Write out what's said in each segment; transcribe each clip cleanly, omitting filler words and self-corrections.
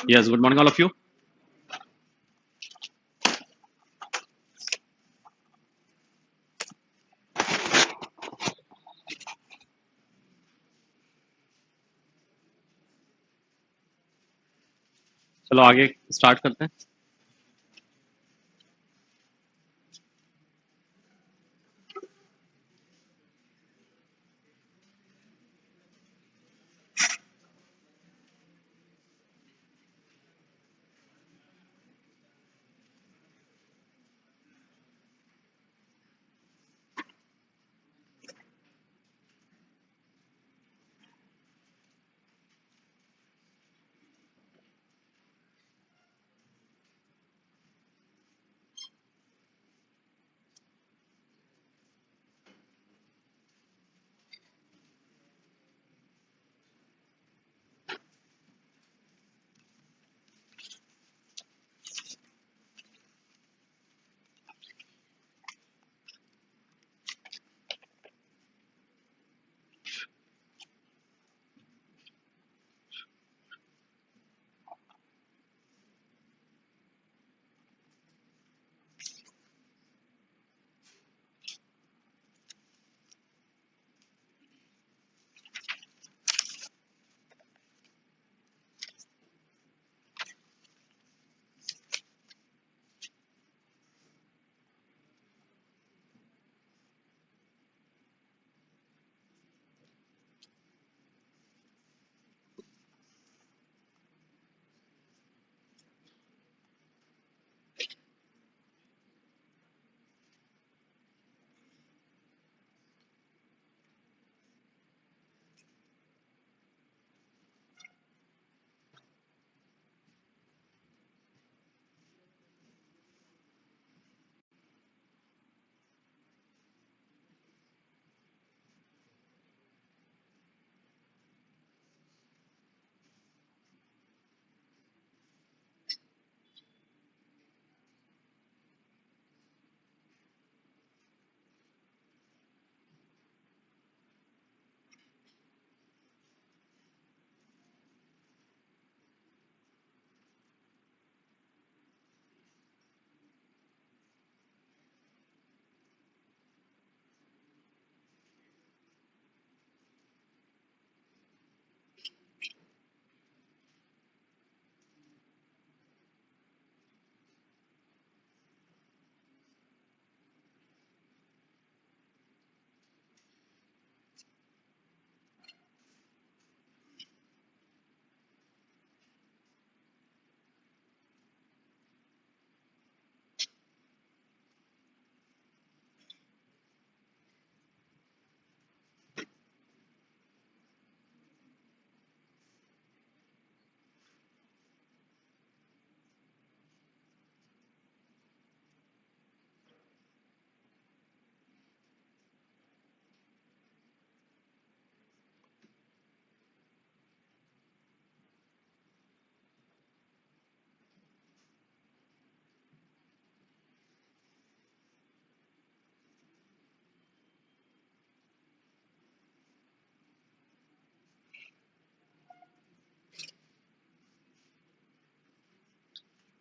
Yes, good morning, all of you. चलो आगे start करते हैं.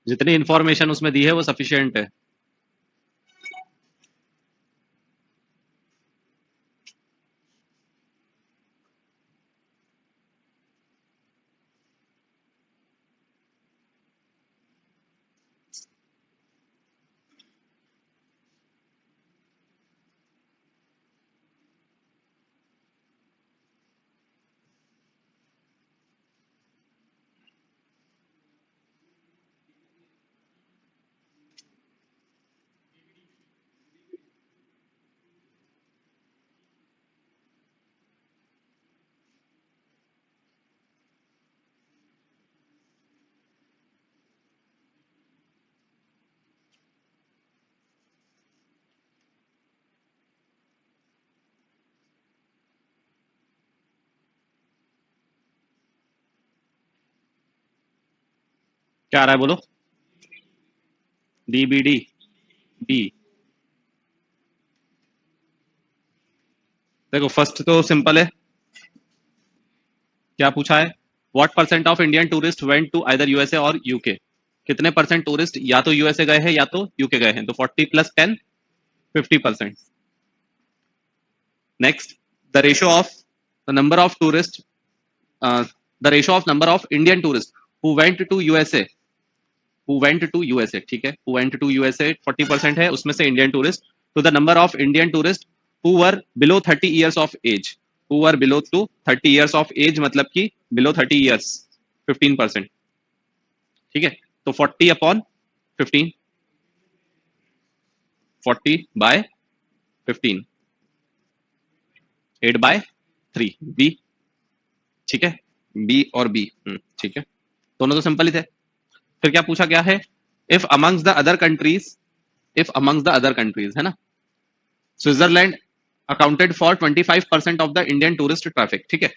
जितनी इंफॉर्मेशन उसमें दी है वो सफिशिएंट है. क्या आ रहा है बोलो. DBD D. देखो फर्स्ट तो सिंपल है. क्या पूछा है. What percent of Indian tourist went to either USA or UK? कितने परसेंट टूरिस्ट या तो यूएसए गए हैं या तो यूके गए हैं? तो 40 + 10 50%. Next, the ratio of the number of tourist the ratio of number of Indian tourist who went to USA, ठीक है, हु वेंट टू यूएसए 40% है, उसमें से Indian tourist, to the number of Indian tourist who were below 30 years of age, who were below to 30 years of age, मतलब कि below 30 years 15%. ठीक है, तो 40 अपॉन 15, 40 बाय 15, 8/3 बी. ठीक है, बी और बी. ठीक है, दोनों तो सिंपल ही थे. फिर क्या पूछा गया है? If amongst the other countries, है ना, Switzerland accounted for 25% of the Indian tourist traffic. ठीक है,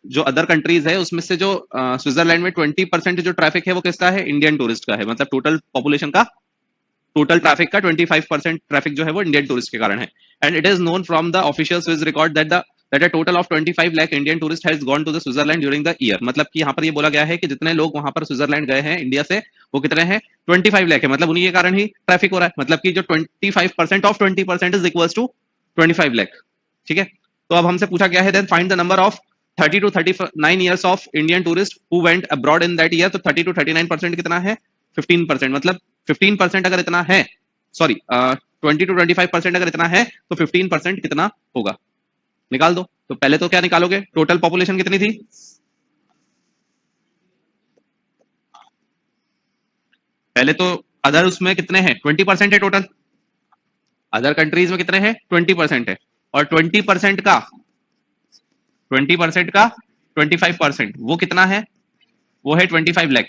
जो अदर कंट्रीज है उसमें से जो स्विट्जरलैंड में 20% जो ट्रैफिक है वो किसका है? इंडियन टूरिस्ट का है. मतलब टोटल पॉपुलेशन का, टोटल ट्रैफिक का 25% ट्रैफिक जो है वो इंडियन टूरिस्ट के कारण है. And it is known from the official Swiss record that a total of 25 lakh Indian tourist has gone to the Switzerland during the year. मतलब कि यहाँ पर ये बोला गया है कि जितने लोग वहां पर स्विट्जरलैंड गए हैं इंडिया से, वो कितने हैं? 25 लाख है. मतलब उन्हीं के कारण ही ट्रैफिक हो रहा है. मतलब कि जो 25% of 20% is equals to 25 lakh. ठीक है, तो अब हमसे पूछा गया है then find the number of 30 to 39 years of Indian tourists who went abroad in that year. तो 30 to 39% कितना है? 15%. मतलब 15% अगर इतना है, सॉरी 20 to 25% अगर इतना है तो 15% कितना होगा? निकाल दो. तो पहले तो क्या निकालोगे? टोटल पॉपुलेशन कितनी थी? पहले तो अदर उसमें कितने हैं? 20% है टोटल. अदर कंट्रीज में कितने हैं? 20% है. और 20% का 25% वो कितना है? वो है 25 लाख.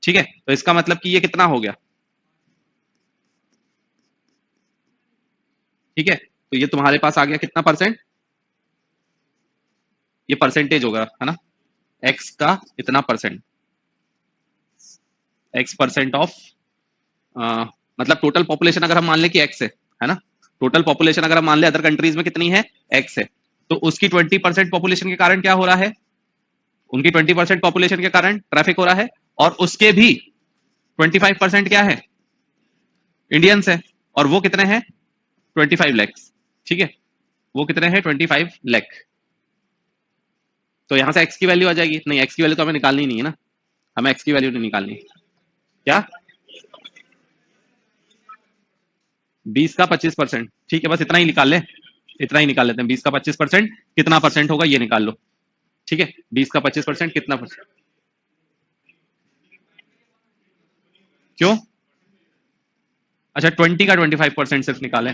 ठीक है, तो इसका मतलब कि ये कितना हो गया? ठीक है, तो ये तुम्हारे पास आ गया कितना परसेंट? ये परसेंटेज होगा, है ना, एक्स का इतना परसेंट, x% ऑफ मतलब टोटल पॉपुलेशन अगर हम मान ले कि x है ना, टोटल पॉपुलेशन अगर हम मान ले अदर कंट्रीज में कितनी है? x है. तो उसकी 20% पॉपुलेशन के कारण क्या हो रहा है? उनकी 20% पॉपुलेशन के कारण ट्रैफिक हो रहा है. और उसके भी 25% क्या है? इंडियंस है. और वो कितने हैं? 25 लाख. ठीक है, वो कितने हैं? 25 लाख. तो यहां से x की वैल्यू आ जाएगी. नहीं, x की वैल्यू तो हमें निकालनी नहीं है ना, हमें x की वैल्यू नहीं निकालनी. क्या? 20 का 25%. ठीक है, बस इतना ही निकाल ले, इतना ही निकाल लेते हैं. 20 का 25% कितना परसेंट होगा ये निकाल लो. ठीक है, 20 का 25% कितना परसेंट? क्यों? अच्छा, 20 का 25% सिर्फ निकाले.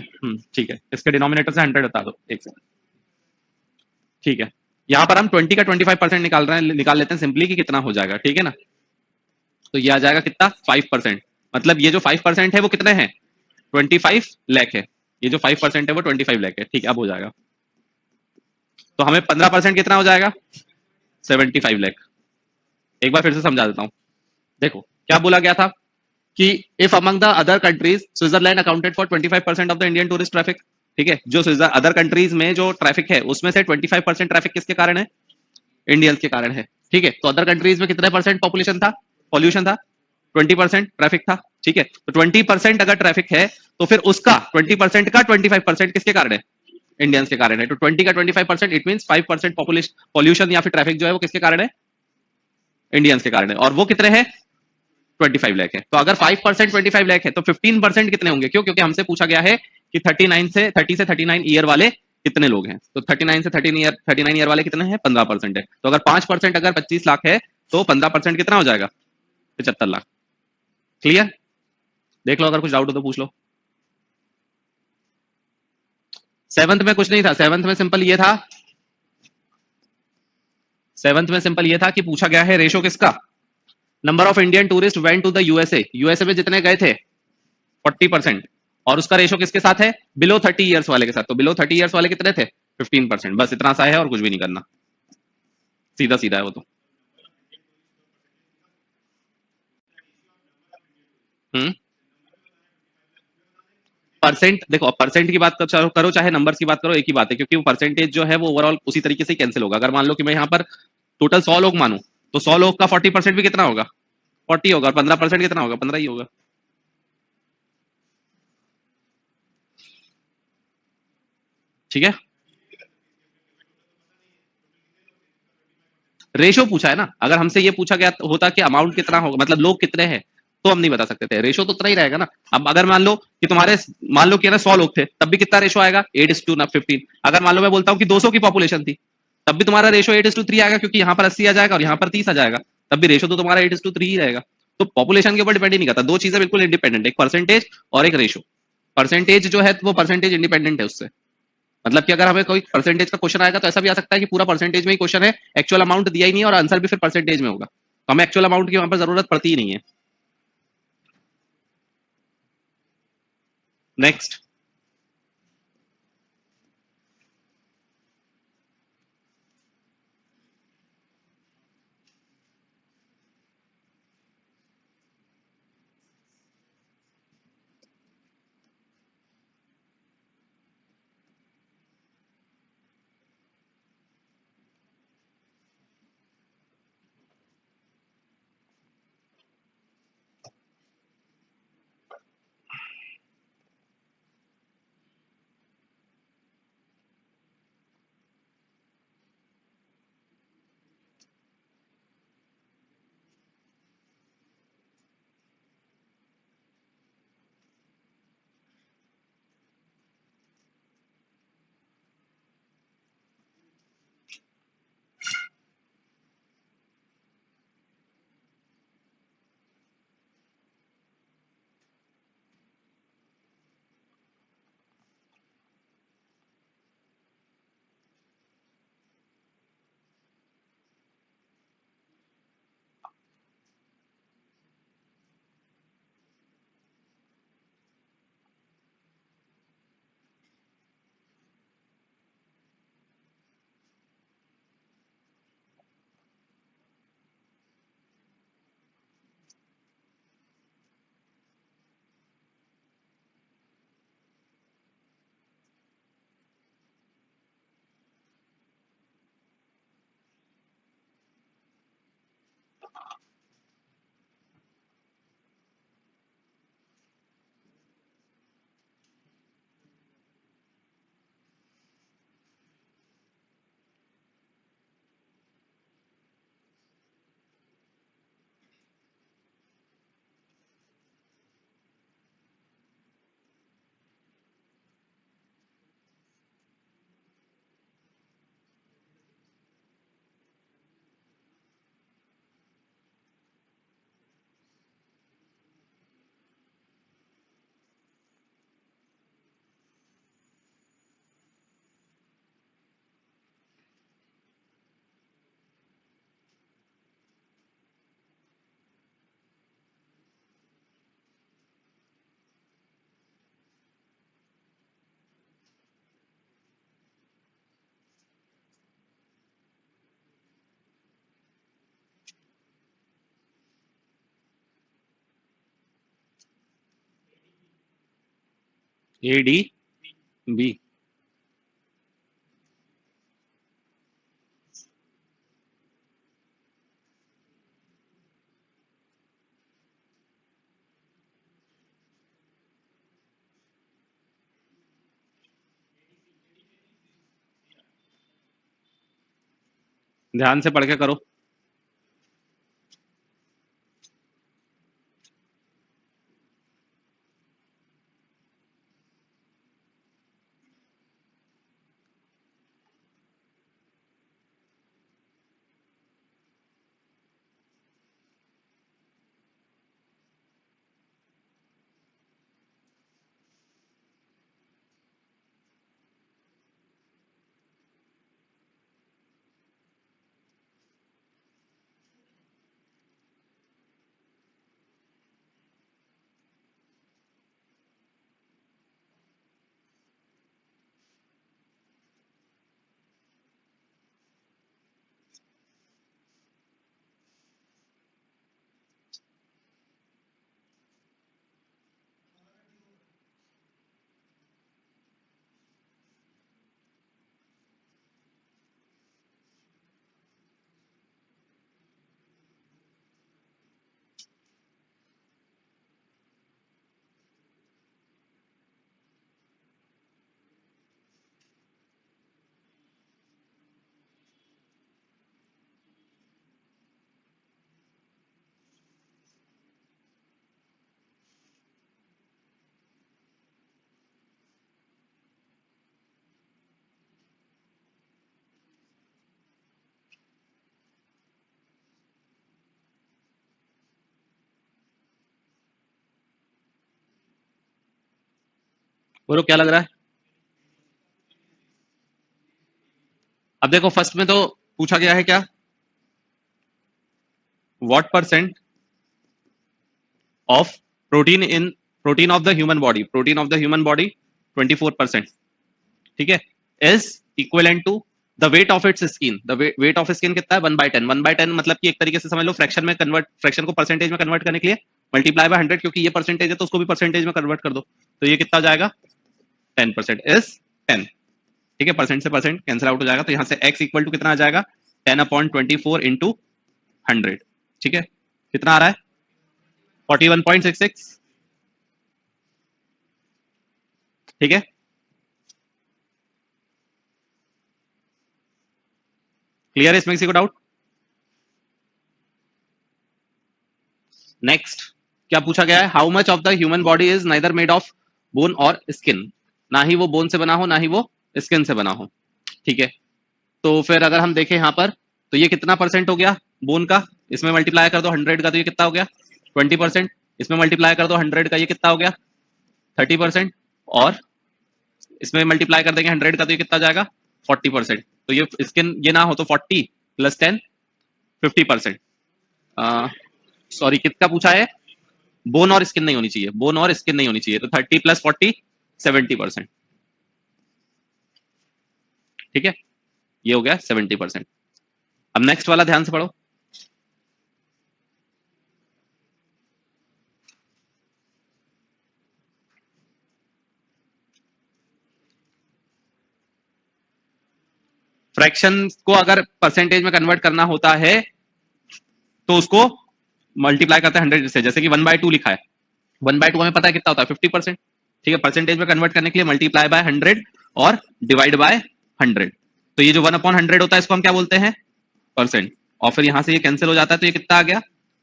ठीक है, इसके डिनोमिनेटर से 100 हटा दो एक सेकंड. ठीक है, यहां पर हम 20 का 25% निकाल लेते हैं सिंपली कि कितना हो जाएगा. ठीक है ना, तो ये आ जाएगा कितना? 5%. मतलब ये जो 5% है वो कितने हैं? 25 लाख है. ये जो 5% है वो 25 लाख है. ठीक है, अब हो जाएगा. तो हमें 15% कितना हो जाएगा? 75 लाख. एक बार फिर से समझा देता हूं. देखो क्या बोला गया था कि if among the other countries Switzerland accounted for 25% of the Indian tourist traffic. ठीक है, जो अदर कंट्रीज में जो ट्रैफिक है उसमें से 25% ट्रैफिक किसके कारण है? इंडियंस के कारण है. ठीक है, तो अदर कंट्रीज में कितने परसेंट पॉपुलेशन था, पॉल्यूशन था? 20% ट्रैफिक था. ठीक है, तो 20% अगर ट्रैफिक है तो फिर उसका 20% का 25% किसके कारण है? इंडियंस के कारण है. तो 20 का 25% इट मींस 5% पॉपुलेशन पॉल्यूशन या फिर ट्रैफिक जो है वो किसके कारण है? इंडियंस के कारण है. और वो कितने हैं? 25 लाख है. तो अगर 5% 25 लाख है तो 15% कितने होंगे? क्यों? क्योंकि हमसे पूछा गया है कि 30 से 39 ईयर वाले कितने लोग हैं. तो 39 से 39 ईयर वाले कितने हैं? 15% है. तो अगर 5% अगर 25 लाख है तो 15% कितना हो जाएगा? 75 लाख. क्लियर? देख लो, अगर कुछ डाउट हो तो पूछ लो. सेवंथ में कुछ नहीं था. सेवंथ में सिंपल ये था कि पूछा गया है रेशो किसका? Number of Indian tourist went to the USA. USA में जितने गए थे 40%, और उसका रेशो किसके साथ है? बिलो 30 इयर्स वाले के साथ. तो बिलो 30 इयर्स वाले कितने थे? 15%. बस इतना सा है और कुछ भी नहीं करना, सीधा सीधा है वो तो. परसेंट देखो, परसेंट की बात करो चाहे नंबर्स की बात करो, एक ही बात है, क्योंकि वो परसेंटेज जो है वो ओवरऑल उसी तरीके से कैंसिल होगा. अगर मान लो कि मैं यहाँ पर टोटल 100 लोग मानो, तो 100 लोग का 40% भी कितना होगा? 40 होगा, और 15% कितना होगा? 15 ही होगा। ठीक है, रेशो पूछा है ना। अगर हमसे ये पूछा गया होता कि अमाउंट कितना होगा, मतलब लोग कितने हैं, तो हम नहीं बता सकते थे। रेशो तो उतना ही रहेगा ना। अब अगर मान लो कि तुम्हारे, मान लो कि ना 100 लोग थे, तब भी कितना रेशो आएगा? 8:15। अगर मान लो मैं बोलता हूँ कि 200 की पॉपुलेशन थी, तब भी तुम्हारा रेशो 8:3 आएगा, क्योंकि यहाँ पर 80 आ जाएगा और यहाँ पर 30 आ जाएगा, तब भी रेशो तो तुम्हारा 8:3 ही रहेगा। तो पॉपुलेशन के ऊपर डिपेंड ही नहीं करता। दो चीजें बिल्कुल इंडिपेंडेंट, एक परसेंटेज और एक रेशो। परसेंटेज जो है वो परसेंटेज इंडिपेंडेंट है उससे। मतलब कि अगर हमें कोई परसेंटेज का क्वेश्चन आएगा तो ऐसा भी आ सकता है कि पूरा परसेंटेज में ही क्वेश्चन है, एक्चुअल अमाउंट दिया ही नहीं है और आंसर भी फिर परसेंटेज में होगा, तो हमें एक्चुअल अमाउंट की वहां पर जरूरत पड़ती ही नहीं है। नेक्स्ट। A D B. ध्यान से पढ़ के करो। बोलो क्या लग रहा है? अब देखो फर्स्ट में तो पूछा गया है क्या, what percent of protein in protein of the human body, protein of the human body 24%, ठीक है, is equivalent to the weight of its skin. The weight of skin कितना है, 1/10। 1/10 मतलब कि एक तरीके से समझ लो फ्रैक्शन में कन्वर्ट, फ्रैक्शन को परसेंटेज में कन्वर्ट करने के लिए मल्टीप्लाई बाय 100, क्योंकि ये परसेंटेज है तो उसको भी परसेंटेज में कन्वर्ट कर दो, तो ये कितना हो जाएगा, 10% इज 10, ठीक है, परसेंट से परसेंट कैंसिल आउट हो जाएगा, तो यहाँ से x इक्वल टू कितना आ जाएगा, 10/24 इंटू 100, ठीक है, कितना आ रहा है, 41.66, ठीक है। क्लियर है, इसमें किसी को डाउट? नेक्स्ट क्या पूछा गया है, how much of the human body is neither made of bone और स्किन, ना ही वो बोन से बना हो ना ही वो स्किन से बना हो, ठीक है। तो फिर अगर हम देखें यहाँ पर, तो ये कितना परसेंट हो गया बोन का, इसमें मल्टीप्लाई कर दो 100 का, तो ये कितना हो गया 20%, इसमें मल्टीप्लाई कर दो 100 का, ये कितना हो गया 30%, और इसमें मल्टीप्लाई कर देंगे 100 का, तो ये कितना जाएगा 40%। तो ये स्किन ये ना हो तो 40 + 10 50%, सॉरी कितना पूछा है, बोन और स्किन नहीं होनी चाहिए, बोन और स्किन नहीं होनी चाहिए, तो 30 + 40 70%, ठीक है, ये हो गया 70%। अब नेक्स्ट वाला ध्यान से पढ़ो, फ्रैक्शन को अगर परसेंटेज में कन्वर्ट करना होता है तो उसको मल्टीप्लाई करते हैं 100 से, जैसे कि 1/2 लिखा है, 1/2 हमें पता है कितना होता है 50%, ठीक है, परसेंटेज में कन्वर्ट करने के लिए मल्टीप्लाई बाय 100 और डिवाइड बाय 100, तो ये जो 1/100 होता है इसको हम क्या बोलते हैं, परसेंट, और फिर यहां से ये कैंसिल हो जाता है, तो ये कितना आ गया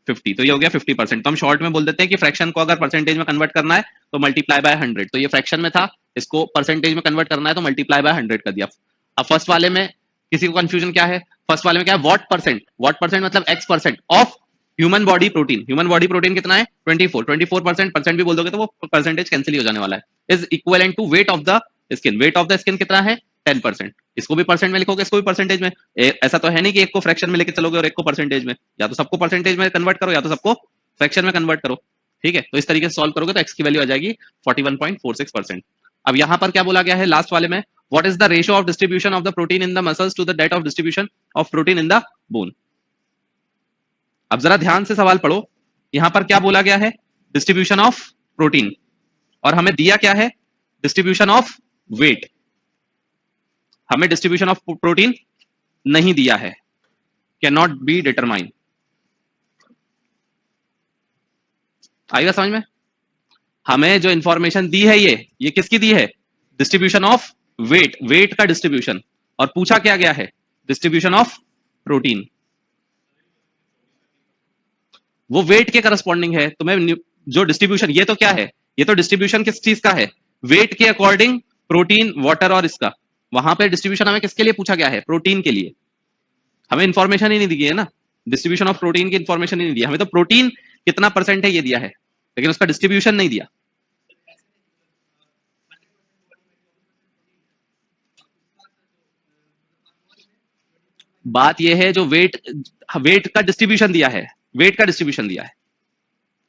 50, तो ये हो गया 50%। तो हम शॉर्ट में बोल देते हैं कि फ्रैक्शन को अगर परसेंटेज में कन्वर्ट करना है तो मल्टीप्लाई बाय 100, तो ये फ्रैक्शन में था, इसको परसेंटेज में कन्वर्ट करना है तो मल्टीप्लाई बाय 100 कर दिया। अब फर्स्ट वाले में किसी को कंफ्यूजन क्या है, फर्स्ट वाले में क्या है, व्हाट परसेंट, व्हाट परसेंट मतलब x% of human body protein, human body protein कितना है 24%, परसेंट भी बोल दोगे तो वो परसेंटेज कैंसिल ही हो जाने वाला है, is equivalent to weight of the skin, weight of the skin कितना है 10%, इसको भी परसेंट में लिखोगे इसको भी परसेंटेज में, ऐसा तो है नहीं कि एक को फ्रैक्शन में लेके चलोगे और एक को परसेंटेज में, या तो सबको परसेंटेज में कन्वर्ट करो या तो सबको फ्रैक्शन में कन्वर्ट करो, ठीक है, तो इस तरीके से सॉल्व करोगे तो x की वैल्यू आ जाएगी 41.46%। अब यहां पर क्या बोला गया है लास्ट वाले में, what is the ratio of distribution of the protein in the muscles to the that of distribution of protein in the bone। अब जरा ध्यान से सवाल पढ़ो, यहां पर क्या बोला गया है, डिस्ट्रीब्यूशन ऑफ प्रोटीन, और हमें दिया क्या है, डिस्ट्रीब्यूशन ऑफ वेट, हमें डिस्ट्रीब्यूशन ऑफ प्रोटीन नहीं दिया है, कैन नॉट बी डिटरमाइन, आएगा समझ में, हमें जो इंफॉर्मेशन दी है ये किसकी दी है, डिस्ट्रीब्यूशन ऑफ वेट, वेट का डिस्ट्रीब्यूशन, और पूछा क्या गया है, डिस्ट्रीब्यूशन ऑफ प्रोटीन, वो वेट के करस्पॉन्डिंग है, तो मैं जो डिस्ट्रीब्यूशन, ये तो क्या है, ये तो डिस्ट्रीब्यूशन किस चीज का है, वेट के अकॉर्डिंग प्रोटीन वाटर और इसका, वहां पे डिस्ट्रीब्यूशन हमें किसके लिए पूछा गया है, प्रोटीन के लिए, हमें इंफॉर्मेशन ही नहीं दी गई है ना, डिस्ट्रीब्यूशन ऑफ प्रोटीन की इंफॉर्मेशन ही नहीं दिया, हमें तो प्रोटीन कितना परसेंट है ये दिया है, लेकिन उसका डिस्ट्रीब्यूशन नहीं दिया। बात यह है जो वेट, वेट का डिस्ट्रीब्यूशन दिया है, वेट का डिस्ट्रीब्यूशन दिया है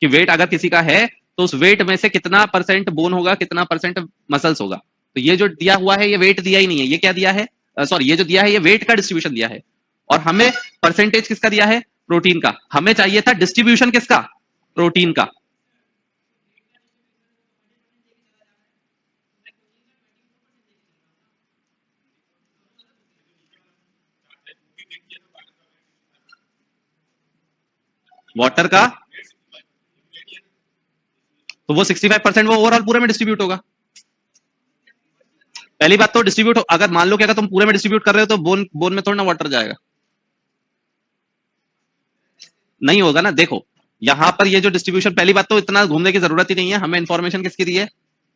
कि वेट अगर किसी का है तो उस वेट में से कितना परसेंट बोन होगा, कितना परसेंट मसल्स होगा, तो ये जो दिया हुआ है ये वेट दिया ही नहीं है, ये क्या दिया है, सॉरी ये जो दिया है ये वेट का डिस्ट्रीब्यूशन दिया है, और हमें परसेंटेज किसका दिया है, प्रोटीन का, हमें चाहिए था डिस्ट्रीब्यूशन किसका, प्रोटीन का। वाटर का, तो वो 65% वो ओवरऑल पूरे में डिस्ट्रीब्यूट होगा। पहली बात तो डिस्ट्रीब्यूट, अगर मान लो कि अगर तुम पूरे में डिस्ट्रीब्यूट कर रहे हो तो बोन, बोन में थोड़ा ना वाटर जाएगा, नहीं होगा ना। देखो यहां पर ये जो डिस्ट्रीब्यूशन, पहली बात तो इतना घूमने की जरूरत ही नहीं है, हमें इन्फॉर्मेशन किसकी दी है,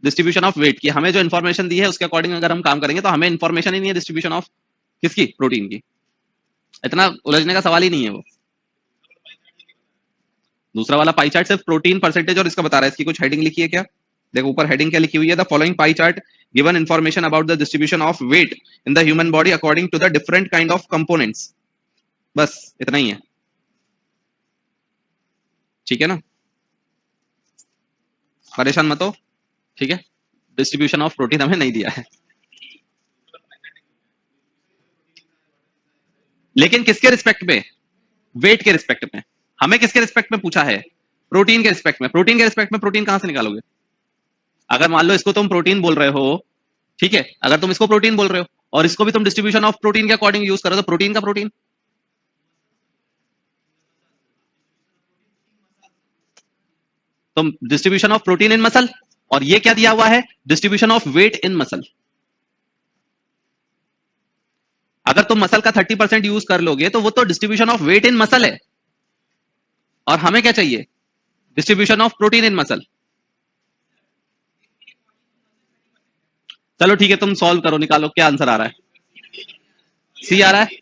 डिस्ट्रीब्यूशन ऑफ वेट की, हमें जो इन्फॉर्मेशन दी है उसके अकॉर्डिंग अगर हम काम करेंगे तो हमें इन्फॉर्मेशन ही नहीं है डिस्ट्रीब्यूशन ऑफ किसकी, प्रोटीन की, इतना उलझने का सवाल ही नहीं है वो। दूसरा वाला पाई चार्ट सिर्फ प्रोटीन परसेंटेज और इसका बता रहा है, इसकी कुछ हेडिंग लिखी है क्या, देखो ऊपर हेडिंग क्या लिखी हुई है, the following pie chart given information about the distribution of weight in the human body according to the different kind of components. बस इतना ही है, ठीक है ना, परेशान मत हो, ठीक है। डिस्ट्रीब्यूशन ऑफ प्रोटीन हमें नहीं दिया है, लेकिन किसके रिस्पेक्ट में, वेट के रिस्पेक्ट में। हमें किसके रिस्पेक्ट में पूछा है, प्रोटीन के रिस्पेक्ट में। प्रोटीन के रिस्पेक्ट में प्रोटीन कहां से निकालोगे? अगर मान लो इसको तुम प्रोटीन बोल रहे हो, ठीक है, अगर तुम इसको प्रोटीन बोल रहे हो और इसको भी तुम डिस्ट्रीब्यूशन ऑफ प्रोटीन के अकॉर्डिंग यूज करो, तो प्रोटीन का प्रोटीन। तुम distribution of protein in muscle, और ये क्या दिया हुआ है, distribution of weight in muscle. अगर तुम मसल का 30% यूज कर लोगे तो वो तो distribution of weight in muscle है, और हमें क्या चाहिए, distribution of protein in muscle. चलो ठीक है, तुम सॉल्व करो, निकालो क्या आंसर आ रहा है। सी आ रहा है,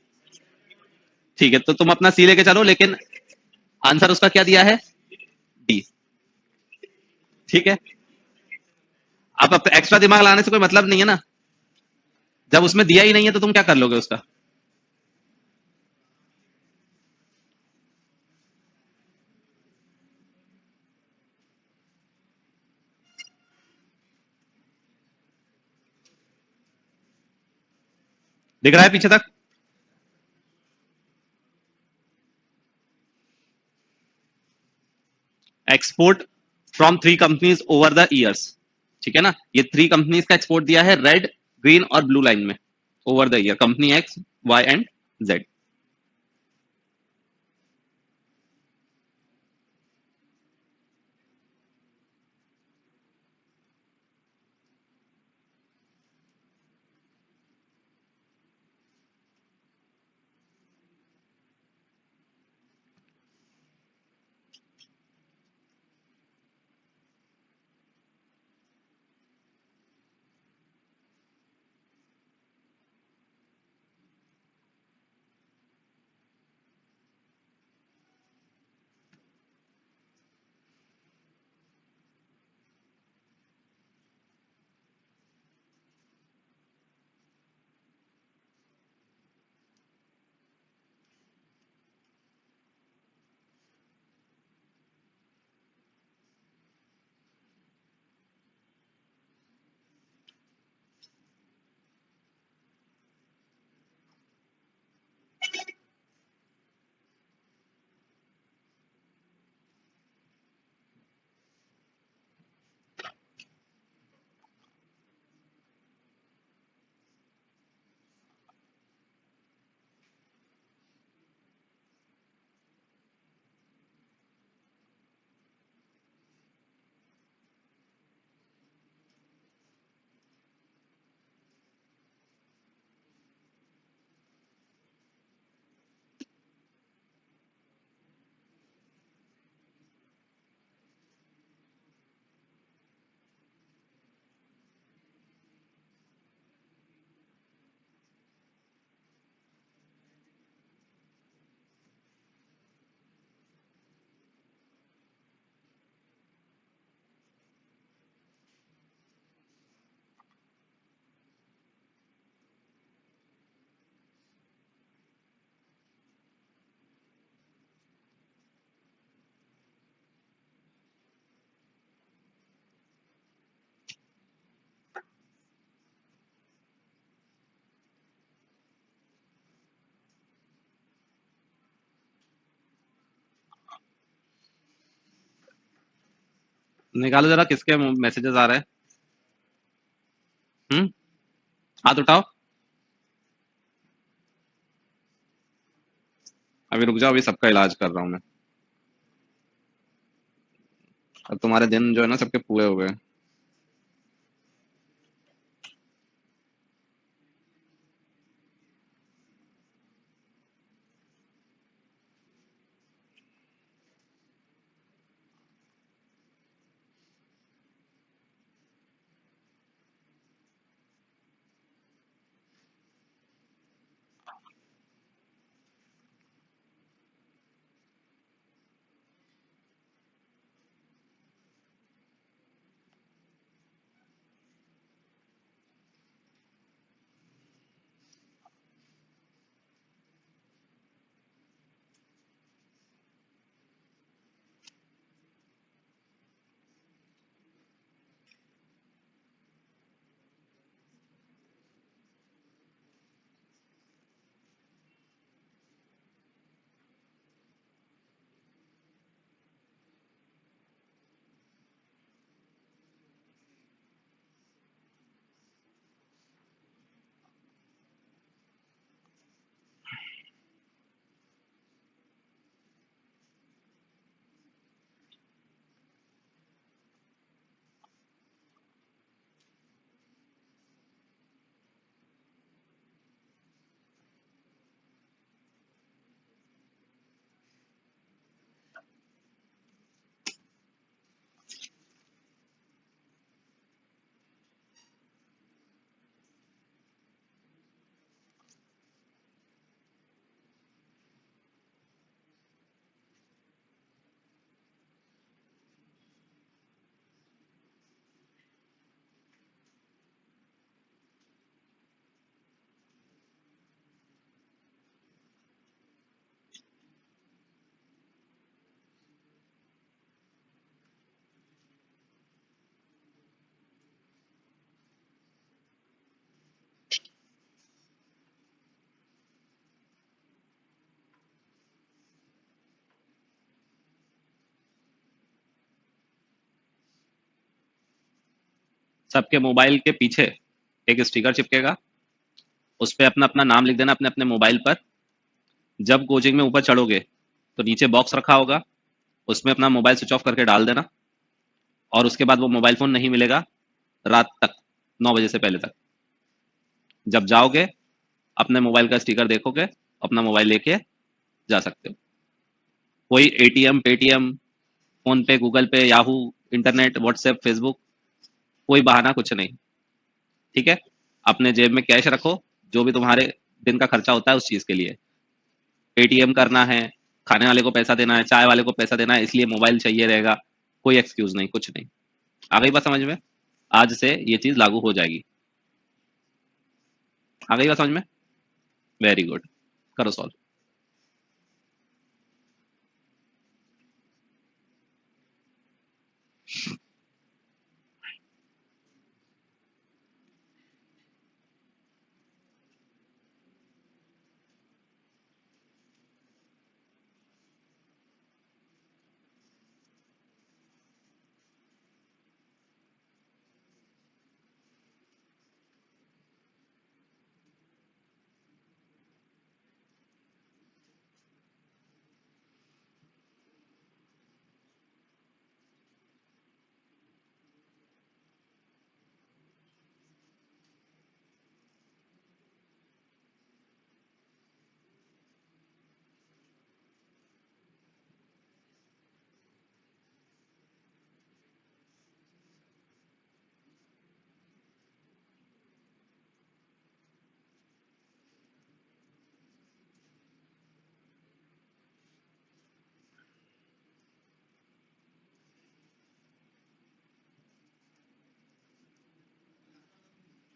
ठीक है, तो तुम अपना सी लेके चलो, लेकिन आंसर उसका क्या दिया है, डी। ठीक है, अब एक्स्ट्रा दिमाग लाने से कोई मतलब नहीं है ना, जब उसमें दिया ही नहीं है तो तुम क्या कर लोगे उसका। दिख रहा है पीछे तक? Export from 3 companies over the years, ठीक है ना, ये 3 कंपनीज का एक्सपोर्ट दिया है रेड, ग्रीन और ब्लू लाइन में, over the year, company X, Y and Z. निकालो जरा किसके मैसेजेस आ रहे हैं। हाथ उठाओ, अभी रुक जाओ, अभी सबका इलाज कर रहा हूं मैं। अब तुम्हारे दिन जो है ना सबके पूरे हो गए। सबके मोबाइल के पीछे एक स्टिकर चिपकेगा, उस पर अपना अपना नाम लिख देना अपने अपने मोबाइल पर। जब कोचिंग में ऊपर चढ़ोगे तो नीचे बॉक्स रखा होगा, उसमें अपना मोबाइल स्विच ऑफ करके डाल देना, और उसके बाद वो मोबाइल फोन नहीं मिलेगा रात तक, 9 बजे से पहले तक। जब जाओगे अपने मोबाइल का स्टिकर देखोगे, अपना मोबाइल लेके जा सकते हो। कोई एटीएम, पेटीएम, फोन पे, गूगल पे, याहू, इंटरनेट, व्हाट्सएप, फेसबुक, कोई बहाना कुछ नहीं। ठीक है, अपने जेब में कैश रखो, जो भी तुम्हारे दिन का खर्चा होता है उस चीज के लिए। पेटीएम करना है, खाने वाले को पैसा देना है, चाय वाले को पैसा देना है, इसलिए मोबाइल चाहिए रहेगा। कोई एक्सक्यूज नहीं, कुछ नहीं। आ गई बात समझ में? आज से ये चीज लागू हो जाएगी। आ गई बात समझ में? वेरी गुड, करो सॉल्व।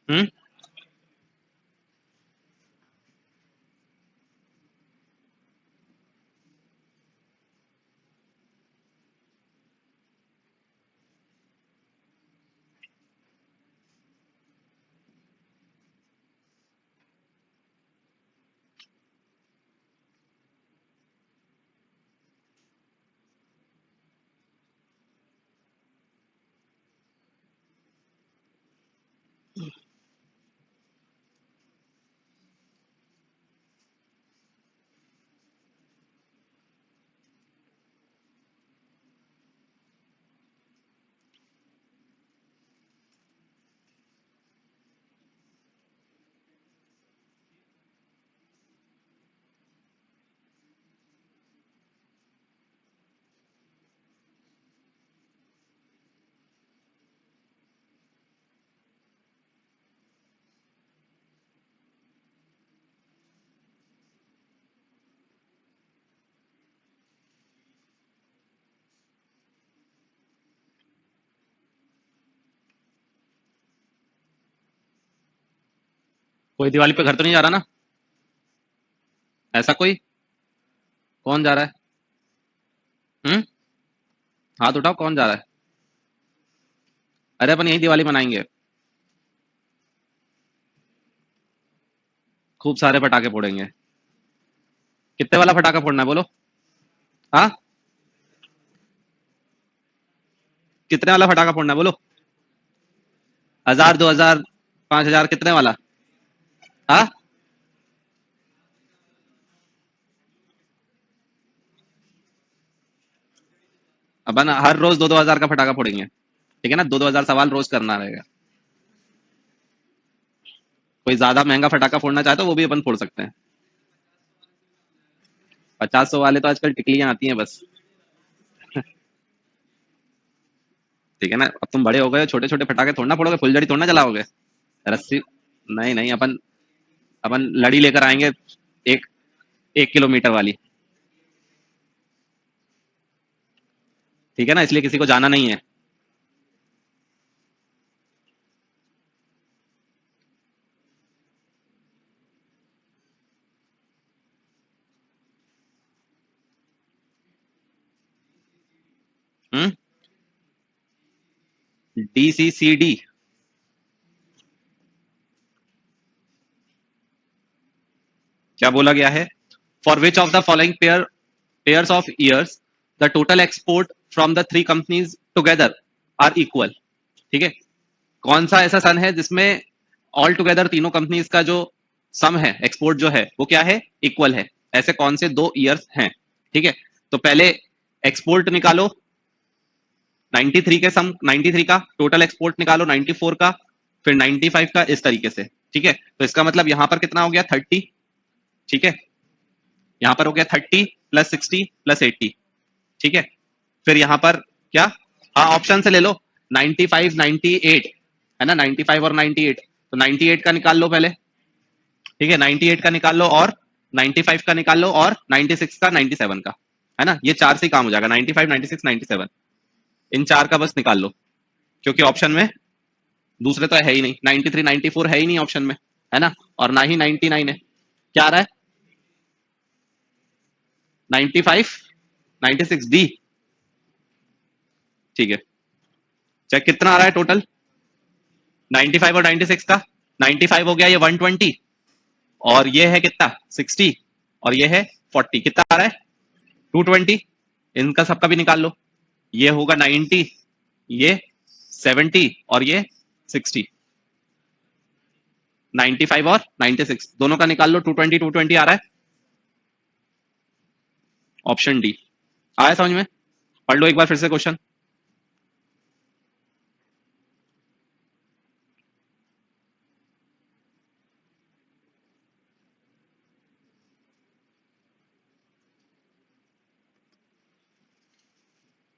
हम्म। कोई दिवाली पे घर तो नहीं जा रहा ना? ऐसा कोई? कौन जा रहा है? हम्म। हाथ उठाओ, कौन जा रहा है? अरे अपन यही दिवाली मनाएंगे, खूब सारे पटाखे फोड़ेंगे। कितने वाला पटाखा फोड़ना है बोलो? हाँ, कितने वाला पटाखा फोड़ना है बोलो? 1000, 2000, 5000, कितने वाला? हाँ, अपन हर रोज 2-2 हजार का पटाखा फोड़ेंगे। ठीक है ना, 2-2 हजार सवाल रोज करना रहेगा। कोई ज्यादा महंगा पटाखा फोड़ना चाहे तो वो भी अपन फोड़ सकते हैं। 50-100 वाले तो आजकल टिकलियां आती हैं बस। ठीक है ना, अब तुम बड़े हो गए, छोटे छोटे पटाखे थोड़ना फोड़ोगे, फुलझड़ी थोड़ना जलाओगे। रस्सी? नहीं नहीं, अपन अपन लड़ी लेकर आएंगे, एक 1 किलोमीटर वाली। ठीक है ना, इसलिए किसी को जाना नहीं है। हम्म। DCCD? क्या बोला गया है? For which of the following pairs of years the total export from the 3 companies together are equal. ठीक है, कौन सा ऐसा सन है जिसमें ऑल टुगेदर तीनों कंपनीज का जो सम है एक्सपोर्ट जो है वो क्या है, इक्वल है। ऐसे कौन से 2 ईयर्स हैं? ठीक है, तो पहले एक्सपोर्ट निकालो 93 के सम, 93 का टोटल एक्सपोर्ट निकालो 94 का, फिर 95 का, इस तरीके से। ठीक है, तो इसका मतलब यहां पर कितना हो गया 30। ठीक है, यहां पर हो गया 30 प्लस 60 प्लस 80। ठीक है, फिर यहां पर क्या, हाँ ऑप्शन से ले लो 95 98 है ना, 95 और 98, तो 98 का निकाल लो पहले। ठीक है, 98 का निकाल लो और 95 का निकाल लो और 96 का 97 का, है ना, ये चार से ही काम हो जाएगा। 95 96 97 इन चार का बस निकाल लो, क्योंकि ऑप्शन में दूसरे तो है ही नहीं, 93 94 है ही नहीं ऑप्शन में, है ना, और ना ही 99 है। क्या आ रहा है 95 96 डी। ठीक है, चेक कितना आ रहा है टोटल 95 और 96 का। 95 हो गया ये 120, और ये है कितना 60, और ये है 40, कितना आ रहा है 220। इनका सबका भी निकाल लो, ये होगा 90, ये 70 और ये 60। 95 और 96 दोनों का निकाल लो, 220 220 आ रहा है। ऑप्शन डी आया समझ में? पढ़ लो एक बार फिर से क्वेश्चन।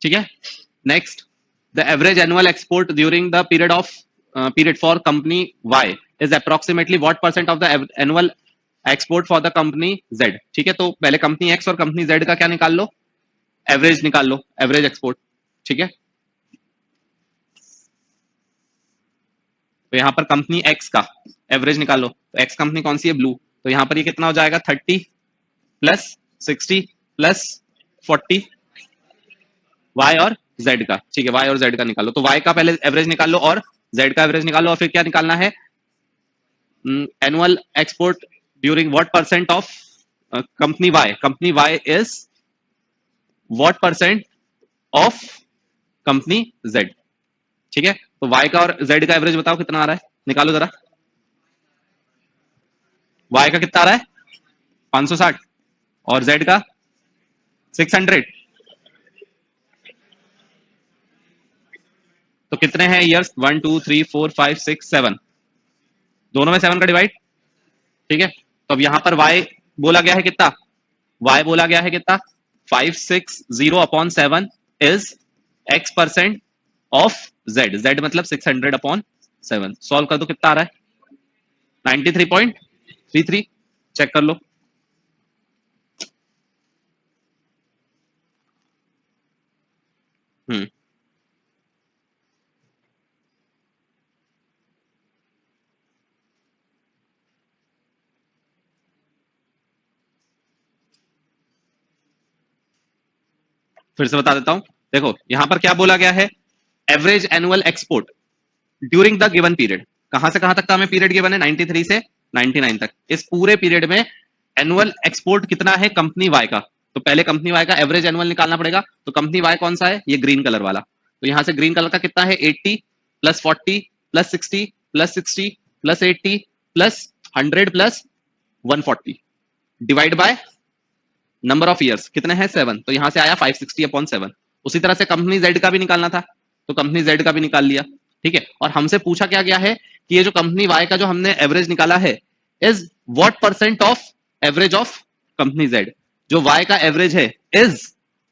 ठीक है, next, the average annual export during the period for company Y is approximately what percent of the annual export for the company Z. ठीक है, तो पहले कंपनी एक्स और कंपनी जेड का क्या निकाल लो, एवरेज निकाल लो, एवरेज एक्सपोर्ट। ठीक है, तो यहां पर कंपनी एक्स का एवरेज निकाल लो, तो एक्स कंपनी कौन सी है, ब्लू, तो यहां पर ये कितना हो जाएगा 30 प्लस 60 प्लस 40 वाई और जेड का। ठीक है, वाई और जेड का निकालो, तो वाई का पहले एवरेज निकाल लो और जेड का एवरेज निकालो, और फिर क्या निकालना है, annual export during what percent of company Y is what percent of company Z. ठीक है, तो वाई का और जेड का एवरेज बताओ कितना आ रहा है, निकालो जरा। वाई का कितना आ रहा है 560 और जेड का 600, तो कितने हैं ईयर्स 1 2 3 4 5 6 7, दोनों में 7 का डिवाइड। ठीक है, तो अब यहां पर y बोला गया है कितना, y बोला गया है कितना 560 upon 7 is x percent of z मतलब 600 अपॉन 7। सॉल्व कर दो, कितना आ रहा है 93.33। चेक कर लो। फिर से बता देता हूं, देखो यहां पर क्या बोला गया है, average annual export during the given period. कहां से कहां तक का हमें पीरियड गिवन है 93 से 99 तक। इस पूरे पीरियड में एनुअल एक्सपोर्ट कितना है कंपनी वाई का, तो पहले कंपनी वाई का एवरेज एनुअल निकालना पड़ेगा। तो कंपनी वाई कौन सा है, ये ग्रीन कलर वाला, तो यहां से ग्रीन कलर का कितना है 80 plus 40 plus 60 plus 60 plus 80 plus 100 plus 140 divide by number of years कितने हैं 7, तो यहां से आया 560 अपॉन 7। उसी तरह से कंपनी जेड का भी निकालना था, तो कंपनी जेड का भी निकाल लिया। ठीक है, और हमसे पूछा क्या गया है कि ये जो कंपनी वाई का जो हमने एवरेज निकाला है is what percent of average of company Z, जो वाई का एवरेज है is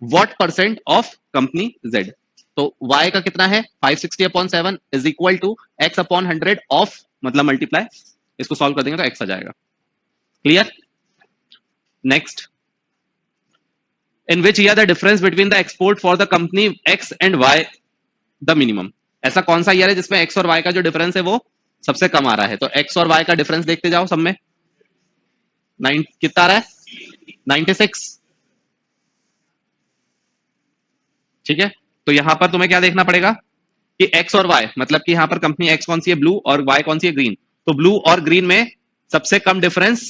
what percent of company Z. तो y का कितना है 560 upon 7 is equal to x upon 100 of मतलब मल्टीप्लाई, इसको सॉल्व कर देंगे तो x आ जाएगा। Clear? Next, in which year the difference between the export for the company X and Y the minimum। ऐसा कौन सा ईयर है जिसमें X और Y का जो डिफरेंस है वो सबसे कम आ रहा है, तो X और Y का डिफरेंस देखते जाओ सब में। 9 कितना आ रहा है 96। ठीक है, तो यहां पर तुम्हें क्या देखना पड़ेगा कि X और Y मतलब कि यहां पर कंपनी X कौन सी है ब्लू और Y कौन सी है ग्रीन, तो ब्लू और ग्रीन में सबसे कम डिफरेंस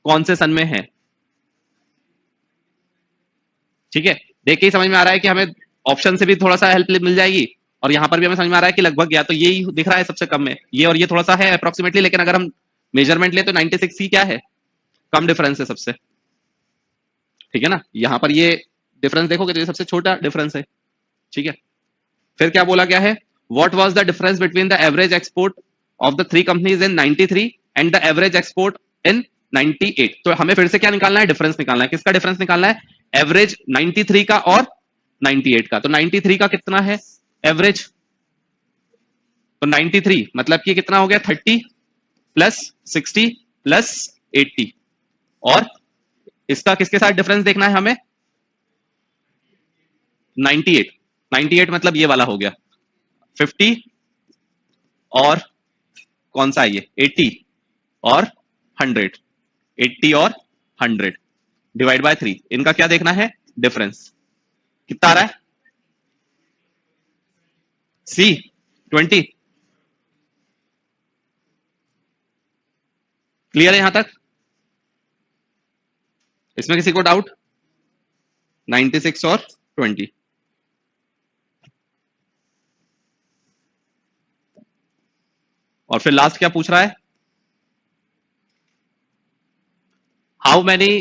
कौन से सन में है। ठीक है, देख के ही समझ में आ रहा है कि हमें ऑप्शन से भी थोड़ा सा हेल्प मिल जाएगी और यहां पर भी हमें समझ में आ रहा है कि लगभग या तो ये ही दिख रहा है सबसे कम में, ये और ये थोड़ा सा है अप्रोक्सीमेटली, लेकिन अगर हम मेजरमेंट ले तो 96 ही क्या है, कम डिफरेंस है सबसे, ठीक है ना। यहां पर ये डिफरेंस देखोगे तो ये सबसे छोटा डिफरेंस है, ठीक है। फिर क्या बोला गया है, what was the difference between the average export of the three companies in 93 and the average export इन 98। तो हमें फिर से क्या निकालना है, डिफरेंस निकालना है। किसका डिफरेंस निकालना है, एवरेज 93 का और 98 का। तो 93 का कितना है एवरेज, तो 93 मतलब कि कितना हो गया, 30 प्लस 60 प्लस 80, और इसका किसके साथ डिफरेंस देखना है हमें, 98। 98 मतलब ये वाला हो गया 50, और कौन सा है ये 80 और 100, 80 और 100 डिवाइड बाय 3, इनका क्या देखना है डिफरेंस, कितना आ रहा है, सी 20। क्लियर है यहां तक, इसमें किसी को डाउट, 96 और 20। और फिर लास्ट क्या पूछ रहा है, how many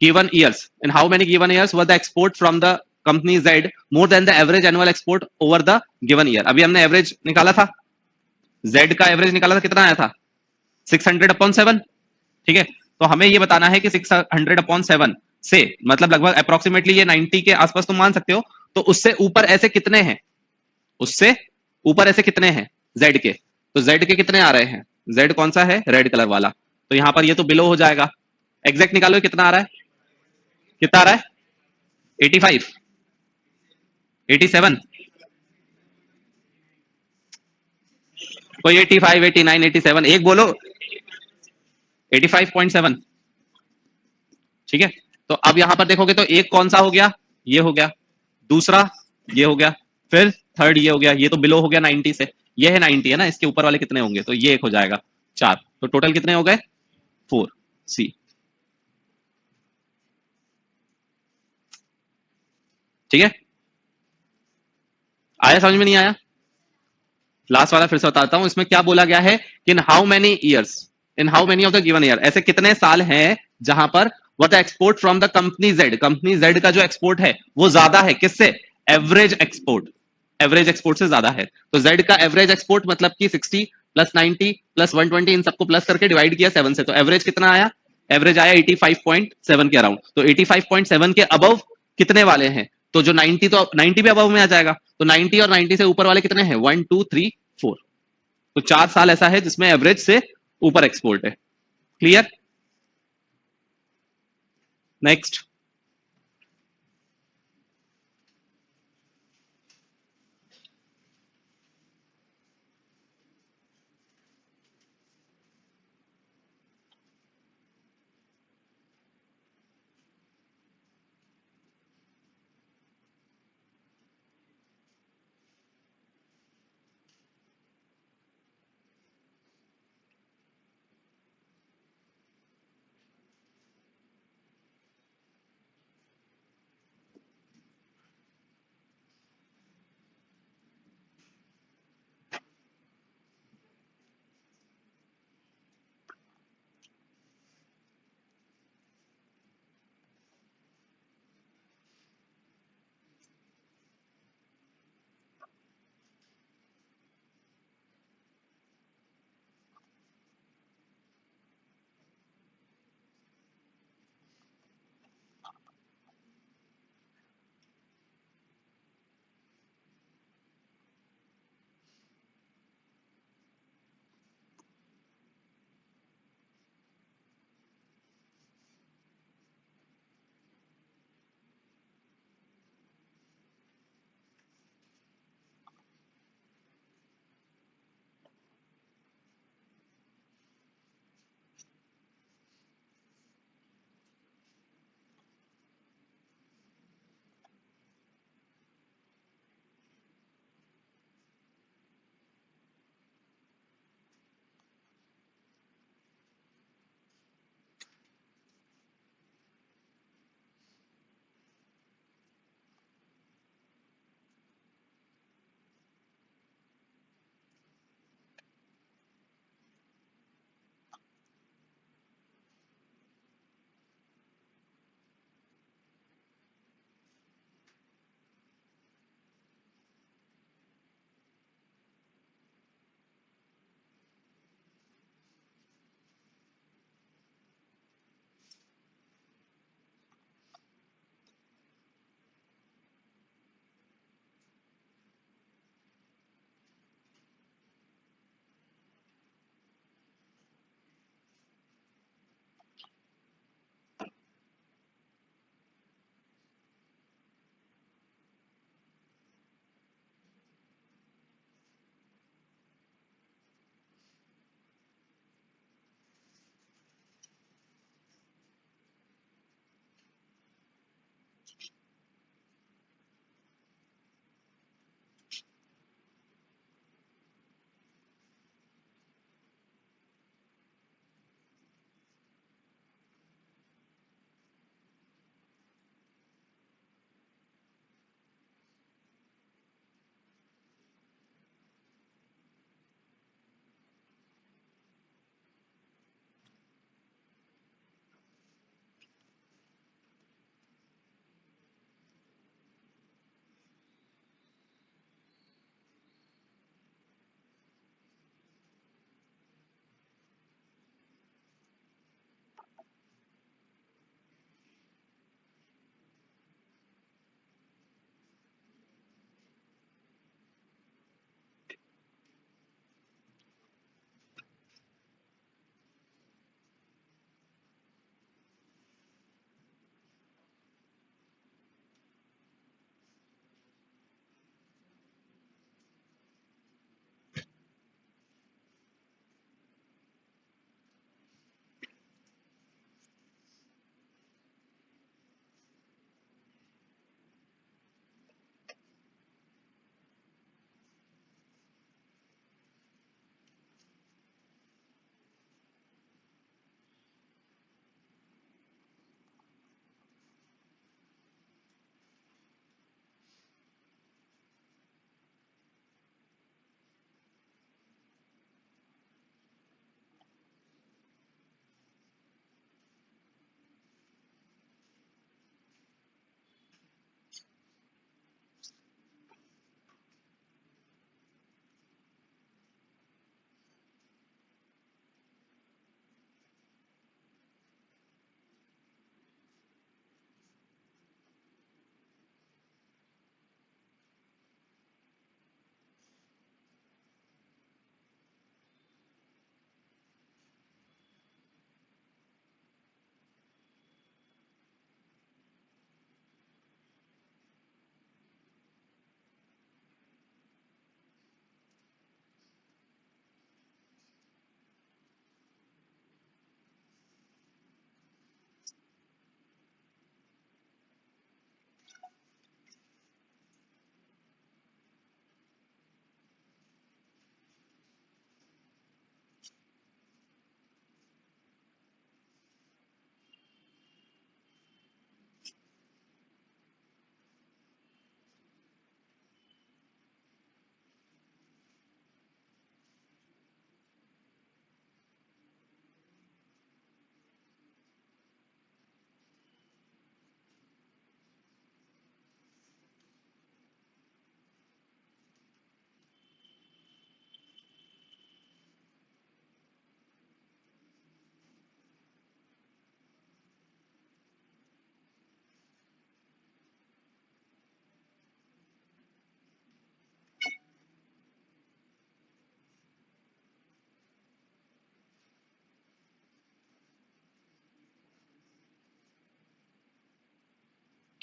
given years, in how many given years were the export from the company Z more than the average annual export over the given year। अभी हमने एवरेज निकाला था, Z का एवरेज निकाला था, कितना आया था 600/7, ठीक है। तो हमें ये बताना है कि 600/7 से मतलब लगभग अप्रोक्सीमेटली ये 90 के आसपास तुम मान सकते हो, तो उससे ऊपर ऐसे कितने हैं, उससे ऊपर ऐसे कितने हैं Z के, तो Z के कितने आ रहे हैं, Z कौन सा है, रेड कलर वाला, तो यहां पर ये तो बिलो हो जाएगा। एग्जैक्ट निकालो कितना आ रहा है, कितना आ रहा है 85, 87, कोई 85, 89, 87, एक बोलो, 85.7, ठीक है। तो अब यहां पर देखोगे तो एक कौन सा हो गया, ये हो गया, दूसरा ये हो गया, फिर थर्ड ये हो गया, ये तो बिलो हो गया 90 से, ये है 90 है ना, इसके ऊपर वाले कितने होंगे, तो ये एक हो जाएगा 4, तो टोटल कितने हो गए 4, सी, ठीक है। आया समझ में नहीं आया, लास्ट वाला फिर से बताता हूं, इसमें क्या बोला गया है कि in how many years, in how many of the given year, ऐसे कितने साल हैं जहां पर what the export from the company Z, company Z का जो एक्सपोर्ट है वो ज्यादा है किससे, एवरेज एक्सपोर्ट, एवरेज एक्सपोर्ट से ज्यादा है। तो जेड का एवरेज एक्सपोर्ट मतलब कि 60 प्लस 90 प्लस 120, इन सबको प्लस करके डिवाइड किया 7 से, तो एवरेज कितना आया, एवरेज आया 85.7 के अराउंड। तो 85.7 के अबव कितने वाले हैं, तो जो 90, तो 90 भी अबव में आ जाएगा, तो 90 और 90 से ऊपर वाले कितने हैं, 1 2 3 4, तो 4 साल ऐसा है जिसमें एवरेज से ऊपर एक्सपोर्ट है। Clear, next.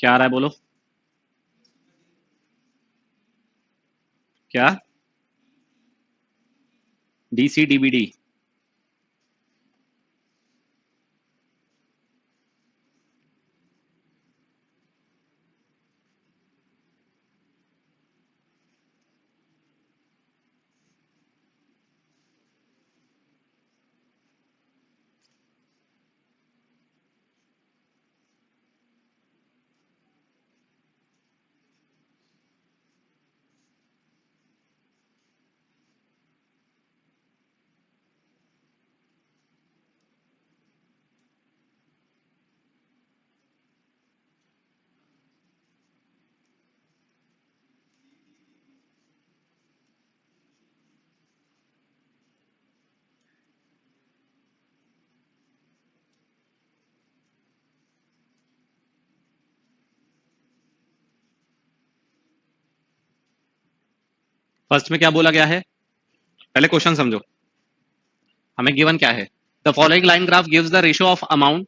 क्या आ रहा है बोलो, क्या? DC DBD? फर्स्ट में क्या बोला गया है, पहले क्वेश्चन समझो, हमें गिवन क्या है। The following line graph gives the ratio of amount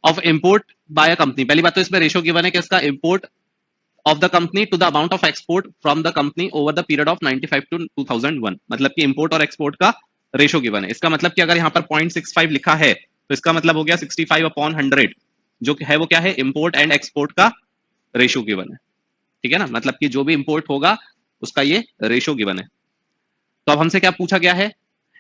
of import by a company. पहली बात तो इसमें रेशियो गिवन है कि इसका import of the company to the amount of export from the company over the period of 95 to 2001, मतलब कि import और एक्सपोर्ट का रेशियो गिवन है। इसका मतलब कि अगर यहाँ पर 0.65 लिखा है तो इसका मतलब हो गया 65/100, जो है वो क्या है, इंपोर्ट एंड एक्सपोर्ट का रेशियो गिवन है। ठीक है ना, मतलब कि जो भी इंपोर्ट होगा उसका ये रेशियो गिवन है। तो अब हमसे क्या पूछा गया है,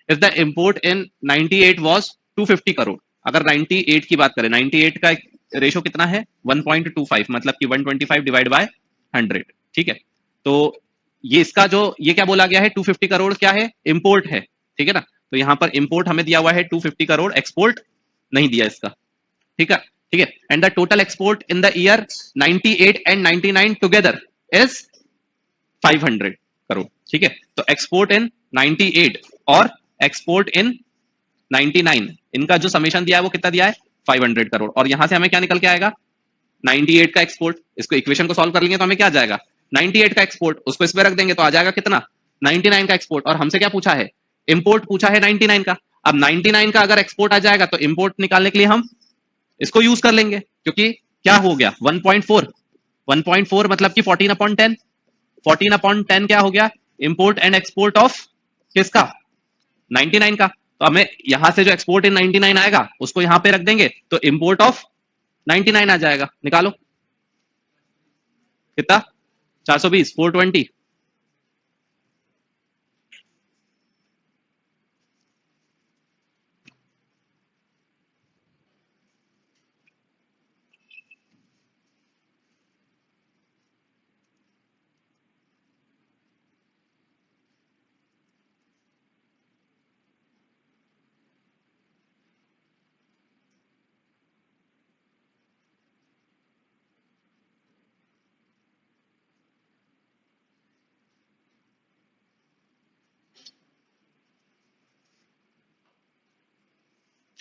if the import in 98 was 250 crore. अगर 98 की बात करें, 98 का रेशियो कितना है 1.25, मतलब कि 125 डिवाइड बाय 100। ठीक है, तो ये इसका जो ये क्या बोला गया है, 250 करोड़ क्या है, इंपोर्ट है। ठीक है ना, तो यहां पर इंपोर्ट हमें दिया हुआ है 250 करोड़, एक्सपोर्ट नहीं दिया इसका। ठीक है, ठीक है, and the total export in the year 98 and 99 together is 500 crore. ठीक है, तो एक्सपोर्ट इन 98 और एक्सपोर्ट इन 99, इनका जो समेशन दिया है वो कितना दिया है, 500 करोड़। और यहां से हमें क्या निकल के आएगा, 98 का एक्सपोर्ट। इसको इक्वेशन को सॉल्व कर लेंगे तो हमें क्या आ जाएगा, 98 का एक्सपोर्ट, उसको इस पे रख देंगे तो आ जाएगा कितना, 99 का एक्सपोर्ट। और हमसे क्या पूछा है, इंपोर्ट पूछा है 99 का। अब 99 का अगर एक्सपोर्ट आ जाएगा तो इंपोर्ट निकालने के लिए हम इसको यूज कर लेंगे, क्योंकि क्या हो गया 1.4, 1.4 मतलब कि 14/10, 14/10 क्या हो गया, इंपोर्ट एंड एक्सपोर्ट ऑफ किसका, 99 का। तो हमें यहां से जो एक्सपोर्ट इन 99 आएगा उसको यहां पे रख देंगे तो इंपोर्ट ऑफ 99 आ जाएगा। निकालो कितना, 420, 420।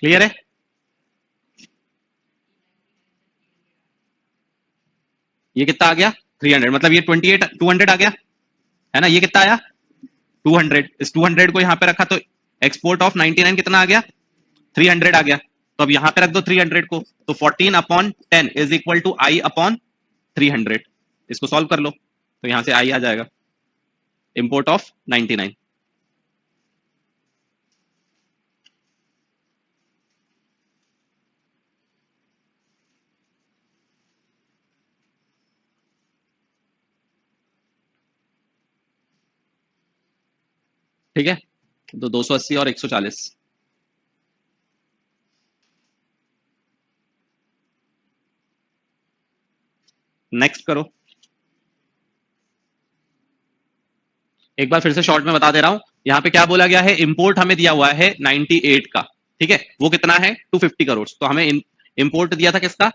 क्लियर है, ये कितना आ गया 300, मतलब ये 28 200 आ गया है ना, ये कितना आया 200। इस 200 को यहाँ पे रखा तो एक्सपोर्ट ऑफ 99 कितना आ गया, 300 आ गया। तो अब यहाँ पे रख दो 300 को, तो 14/10 is equal to I upon 300। इसको सॉल्व कर लो तो यहां से आई आ जाएगा, इंपोर्ट ऑफ 99। ठीक है, तो 280 और 140। नेक्स्ट करो, एक बार फिर से शॉर्ट में बता दे रहा हूं। यहाँ पे क्या बोला गया है, इंपोर्ट हमें दिया हुआ है 98 का। ठीक है, वो कितना है 250 करोड़। तो हमें इंपोर्ट दिया था किसका,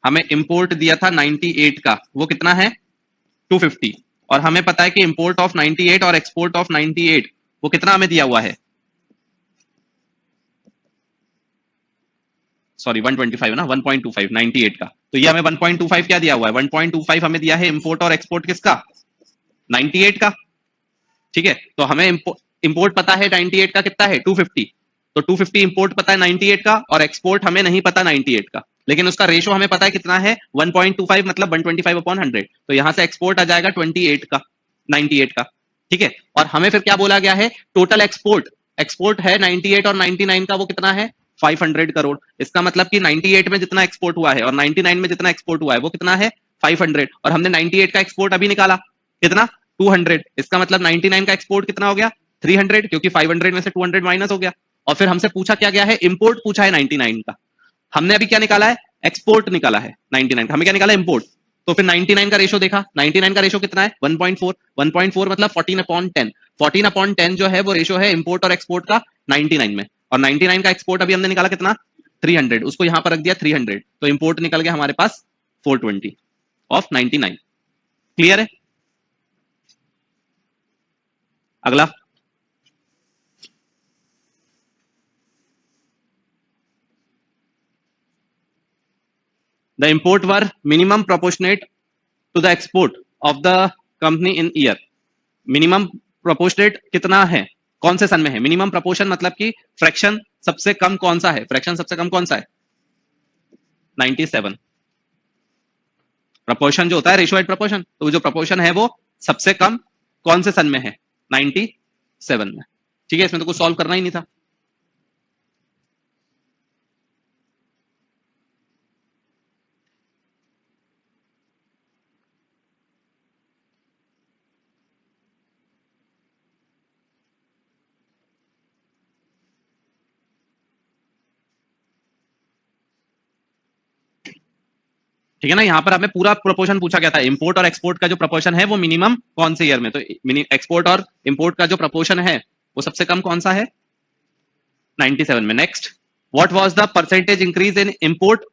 हमें इंपोर्ट दिया था 98 का, वो कितना है 250। और हमें पता है कि इंपोर्ट ऑफ 98 और एक्सपोर्ट ऑफ 98 वो कितना हमें दिया हुआ है, सॉरी 125 ना, 1.25 98 का। तो ये हमें 1.25 क्या दिया हुआ है, 1.25 हमें दिया है इंपोर्ट और एक्सपोर्ट किसका, 98 का। ठीक है, तो हमें इंपोर्ट पता है 98 का कितना है 250, तो 250 इंपोर्ट पता है 98 का और एक्सपोर्ट हमें नहीं पता 98 का। लेकिन उसका रेशो हमें पता है कितना है 1.25 मतलब 125/100। तो यहां से एक्सपोर्ट आ जाएगा 28 का 98 का। ठीक है, और हमें फिर क्या बोला गया है, टोटल एक्सपोर्ट, एक्सपोर्ट है 98 और 99 का वो कितना है 500 करोड़। इसका मतलब कि 98 में जितना एक्सपोर्ट हुआ है और 99 में जितना एक्सपोर्ट हुआ है वो कितना है 500, और हमने 98 का एक्सपोर्ट अभी निकाला कितना 200। इसका मतलब 99 का एक्सपोर्ट कितना हो गया 300, क्योंकि 500 में से 200 माइनस हो गया। और फिर हमसे पूछा क्या गया है, इंपोर्ट पूछा है 99 का। हमने अभी क्या निकाला है, एक्सपोर्ट निकाला है 99 का, हमें क्या निकाला इंपोर्ट। तो फिर 99 का रेशो देखा, 99 का रेशो कितना है 1.4, 1.4 मतलब 14/10, 14/10 जो है वो रेशो है इंपोर्ट और एक्सपोर्ट का 99 में। और 99 का एक्सपोर्ट अभी हमने निकाला कितना 300, उसको यहां पर रख दिया 300, तो इंपोर्ट निकल गया हमारे पास 420 ऑफ 99। क्लियर है। अगला, the import were minimum proportionate to the export of the company in year. Minimum proportionate कितना है, कौन से सन में है, मिनिमम प्रोपोर्शन मतलब कि फ्रैक्शन सबसे कम कौन सा है, फ्रैक्शन सबसे कम कौन सा है 97। प्रोपोर्शन जो होता है रेशियो एट प्रोपोर्शन, तो जो प्रोपोर्शन है वो सबसे कम कौन से सन में है 97 में। ठीक है, इसमें तो कुछ सॉल्व करना ही नहीं था। ठीक है ना, यहाँ पर हमें पूरा प्रोपोर्शन पूछा गया था, इंपोर्ट और एक्सपोर्ट का जो प्रोपोर्शन है वो मिनिमम कौन से ईयर में, तो एक्सपोर्ट और इंपोर्ट का जो प्रोपोर्शन है वो सबसे कम कौन सा है 97 में। Next, what was the percentage increase in import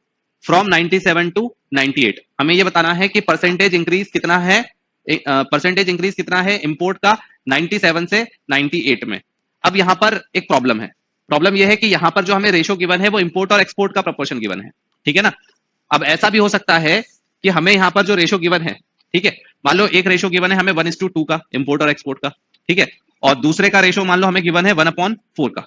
from 97 to 98। हमें ये बताना है कि परसेंटेज इंक्रीज कितना है, परसेंटेज इंक्रीज कितना है इंपोर्ट का 97 से 98 में। अब यहाँ पर एक प्रॉब्लम है, प्रॉब्लम यह है कि यहाँ पर जो हमें रेशो गिवन है वो इंपोर्ट और एक्सपोर्ट का प्रोपोर्शन गिवन है। ठीक है ना, अब ऐसा भी हो सकता है कि हमें यहाँ पर जो रेशो गिवन है, ठीक है, मान लो एक रेशो गिवन है हमें 1:2 का इंपोर्ट और एक्सपोर्ट का, ठीक है, और दूसरे का रेशो मान लो हमें गिवन है 1/4 का।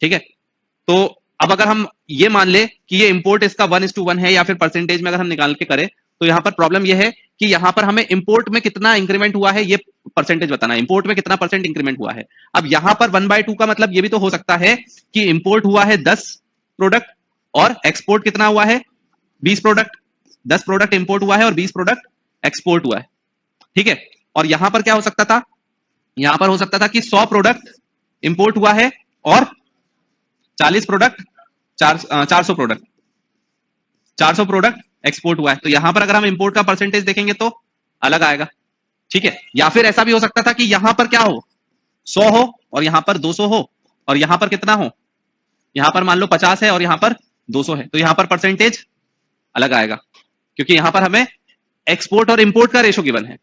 ठीक है, तो अब अगर हम ये मान ले कि ये इंपोर्ट इसका 1:1 है, या फिर परसेंटेज में अगर हम निकाल के करें, तो यहाँ पर प्रॉब्लम ये है कि यहाँ पर हमें इंपोर्ट में कितना इंक्रीमेंट हुआ है ये परसेंटेज बताना है, इंपोर्ट में कितना परसेंट इंक्रीमेंट हुआ है। अब यहाँ पर 1/2 का मतलब ये भी तो हो सकता है कि इंपोर्ट हुआ है 10 प्रोडक्ट और एक्सपोर्ट कितना हुआ है 20 प्रोडक्ट, 10 प्रोडक्ट इंपोर्ट हुआ है और 20 प्रोडक्ट एक्सपोर्ट हुआ है। ठीक है, और यहां पर क्या हो सकता था, यहां पर हो सकता था कि 100 प्रोडक्ट इंपोर्ट हुआ है और 40 प्रोडक्ट 400 प्रोडक्ट 400 प्रोडक्ट एक्सपोर्ट हुआ है। तो यहां पर अगर हम इंपोर्ट का परसेंटेज देखेंगे तो अलग आएगा। ठीक है, या फिर ऐसा भी हो सकता था कि यहां पर क्या हो 100 हो और यहां पर 200 हो, और यहां पर कितना हो, यहां पर मान लो 50 है और यहां पर 200 है, तो यहां पर परसेंटेज अलग आएगा, क्योंकि यहां पर हमें एक्सपोर्ट और इंपोर्ट का रेशो गिवन है,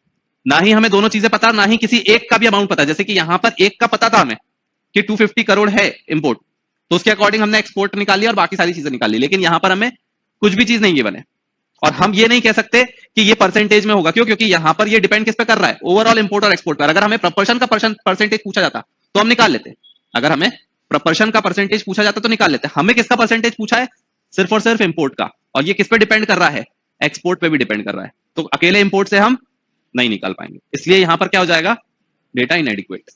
ना ही हमें दोनों चीजें पता, ना ही किसी एक का भी अमाउंट पता। जैसे कि यहां पर एक का पता था हमें कि 250 करोड़ है इंपोर्ट, तो उसके अकॉर्डिंग हमने एक्सपोर्ट निकाल लिया और बाकी सारी चीजें निकाल ली, लेकिन यहां पर हमें कुछ भी चीज नहीं गिवन है। और हम ये नहीं कह सकते कि ये परसेंटेज में होगा, क्यों, क्योंकि यहां पर ये डिपेंड किस पे कर रहा है, ओवरऑल इंपोर्ट और एक्सपोर्ट पर। अगर हमें प्रपोर्शन का परसेंटेज पूछा जाता तो हम निकाल लेते, अगर हमें प्रपोर्शन का परसेंटेज पूछा जाता तो निकाल लेते। हमें किसका परसेंटेज पूछा है, सिर्फ और सिर्फ इंपोर्ट का, और ये किस पे डिपेंड कर रहा है, एक्सपोर्ट पे भी डिपेंड कर रहा है, तो अकेले इंपोर्ट से हम नहीं निकाल पाएंगे, इसलिए यहां पर क्या हो जाएगा डेटा इनएडिक्वेट।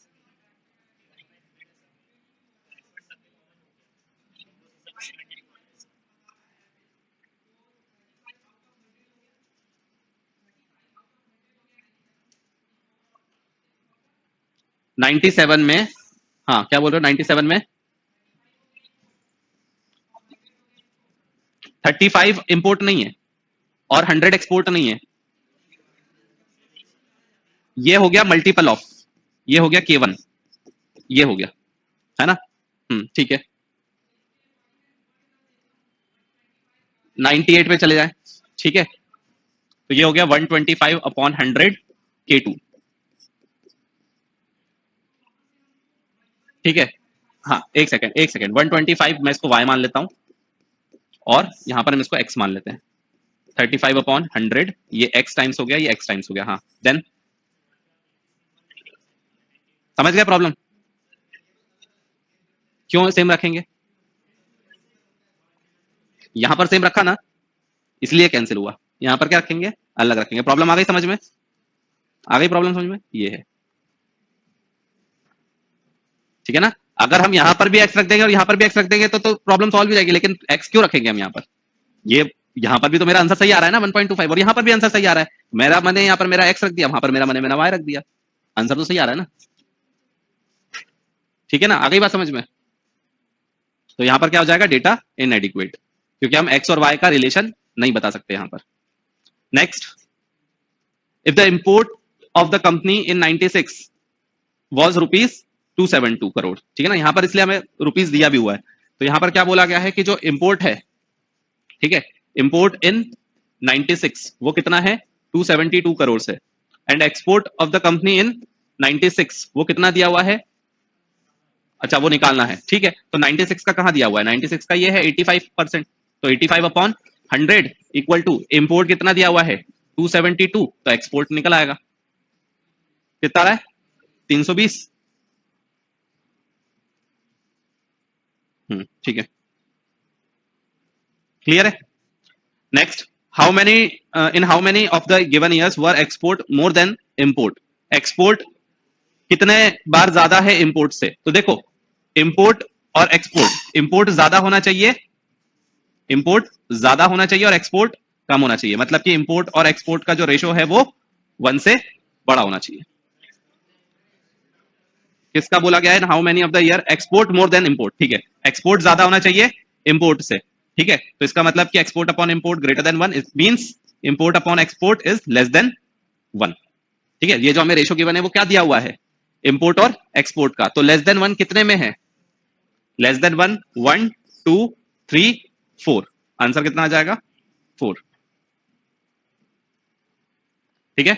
नाइनटी सेवन में, हाँ क्या बोल रहे हो 97 में 35 इंपोर्ट नहीं है और 100 एक्सपोर्ट नहीं है, ये हो गया मल्टीपल ऑफ, ये हो गया K1, ये हो गया, है ना। ठीक है, 98 पे चले जाए, ठीक है, तो ये हो गया 125/100 K2। ठीक है, हाँ एक सेकेंड एक सेकेंड, 125 मैं इसको y मान लेता हूं और यहां पर हम इसको x मान लेते हैं, 35/100 ये x टाइम्स हो गया, ये x टाइम्स हो गया। हाँ देन समझ गया प्रॉब्लम, क्यों सेम रखेंगे, यहां पर सेम रखा ना, इसलिए कैंसिल हुआ। यहाँ पर क्या रखेंगे, अलग रखेंगे। प्रॉब्लम आ गई समझ में, आ गई प्रॉब्लम समझ में, ये है, ठीक है ना। अगर हम यहाँ पर भी एक्स रख देंगे और यहाँ पर भी एक्स रख देंगे तो प्रॉब्लम सॉल्व हो जाएगी, लेकिन एक्स क्यों रखेंगे हम यहाँ पर, ये यहाँ पर भी तो मेरा आंसर सही आ रहा है ना 1.25, और यहाँ पर भी आंसर सही आ रहा है। मेरा मैंने यहाँ पर मेरा एक्स रख दिया, वहां पर मेरा मैंने वाई रख दिया, आंसर तो सही आ रहा है ना, ठीक है ना। आ गई बात समझ में। तो यहाँ पर क्या हो जाएगा, डेटा इनएडिक्वेट, क्योंकि हम एक्स और वाई का रिलेशन नहीं बता सकते यहाँ पर। Next, if the import of the company in 96 was rupees 272 crore, ठीक है ना। यहाँ पर इसलिए हमें रुपीज दिया भी हुआ है, तो यहाँ पर क्या बोला गया है कि जो इंपोर्ट है, ठीक है, इंपोर्ट इन 96 वो कितना है, 272 करोड़ से, and export of the company इन 96 वो कितना दिया हुआ है, अच्छा वो निकालना है, ठीक है। तो 96 का कहां दिया हुआ है, 96 का ये है 85%, तो 85 अपॉन 100 इक्वल टू इंपोर्ट कितना दिया हुआ है 272, तो एक्सपोर्ट निकल आएगा कितना रहा है 320। ठीक है, क्लियर है। Next, how many in how many of the given years were export more than import, export कितने बार ज्यादा है इंपोर्ट से। तो देखो इंपोर्ट और एक्सपोर्ट, इंपोर्ट ज्यादा होना चाहिए, इंपोर्ट ज्यादा होना चाहिए और एक्सपोर्ट कम होना चाहिए, मतलब कि इंपोर्ट और एक्सपोर्ट का जो रेशो है वो 1 से बड़ा होना चाहिए। किसका बोला गया है, how many of the year export more than import, ठीक है, एक्सपोर्ट ज्यादा होना चाहिए इंपोर्ट से, ठीक है। तो इसका मतलब कि export upon import greater than 1, it means import upon export is less than 1, ठीक है। ये जो हमें रेशो गिवन है वो क्या दिया हुआ है, इंपोर्ट और एक्सपोर्ट का, तो लेस देन 1 कितने में है, लेस देन 1 1 2 3 4, आंसर कितना आ जाएगा 4, ठीक है।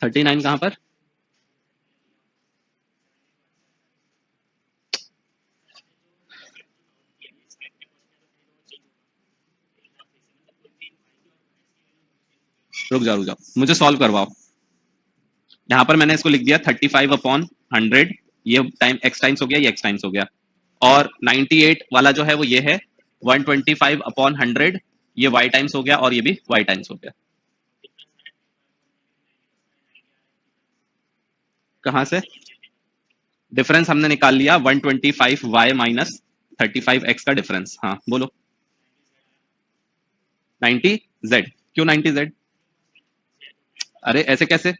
39 कहां पर, रुक जाओ मुझे सॉल्व करवाओ। यहां पर मैंने इसको लिख दिया 35 अपॉन 100, ये टाइम एक्स टाइम्स हो गया, ये एक्स टाइम्स हो गया, और 98 वाला जो है वो ये है 125 अपॉन 100, ये वाई टाइम्स हो गया, और ये भी वाई टाइम्स हो गया। कहां से डिफरेंस हमने निकाल लिया, 125 वाई माइनस 35 एक्स का डिफरेंस, हाँ बोलो। 90 जेड, क्यों 90 जेड, अरे ऐसे कैसे,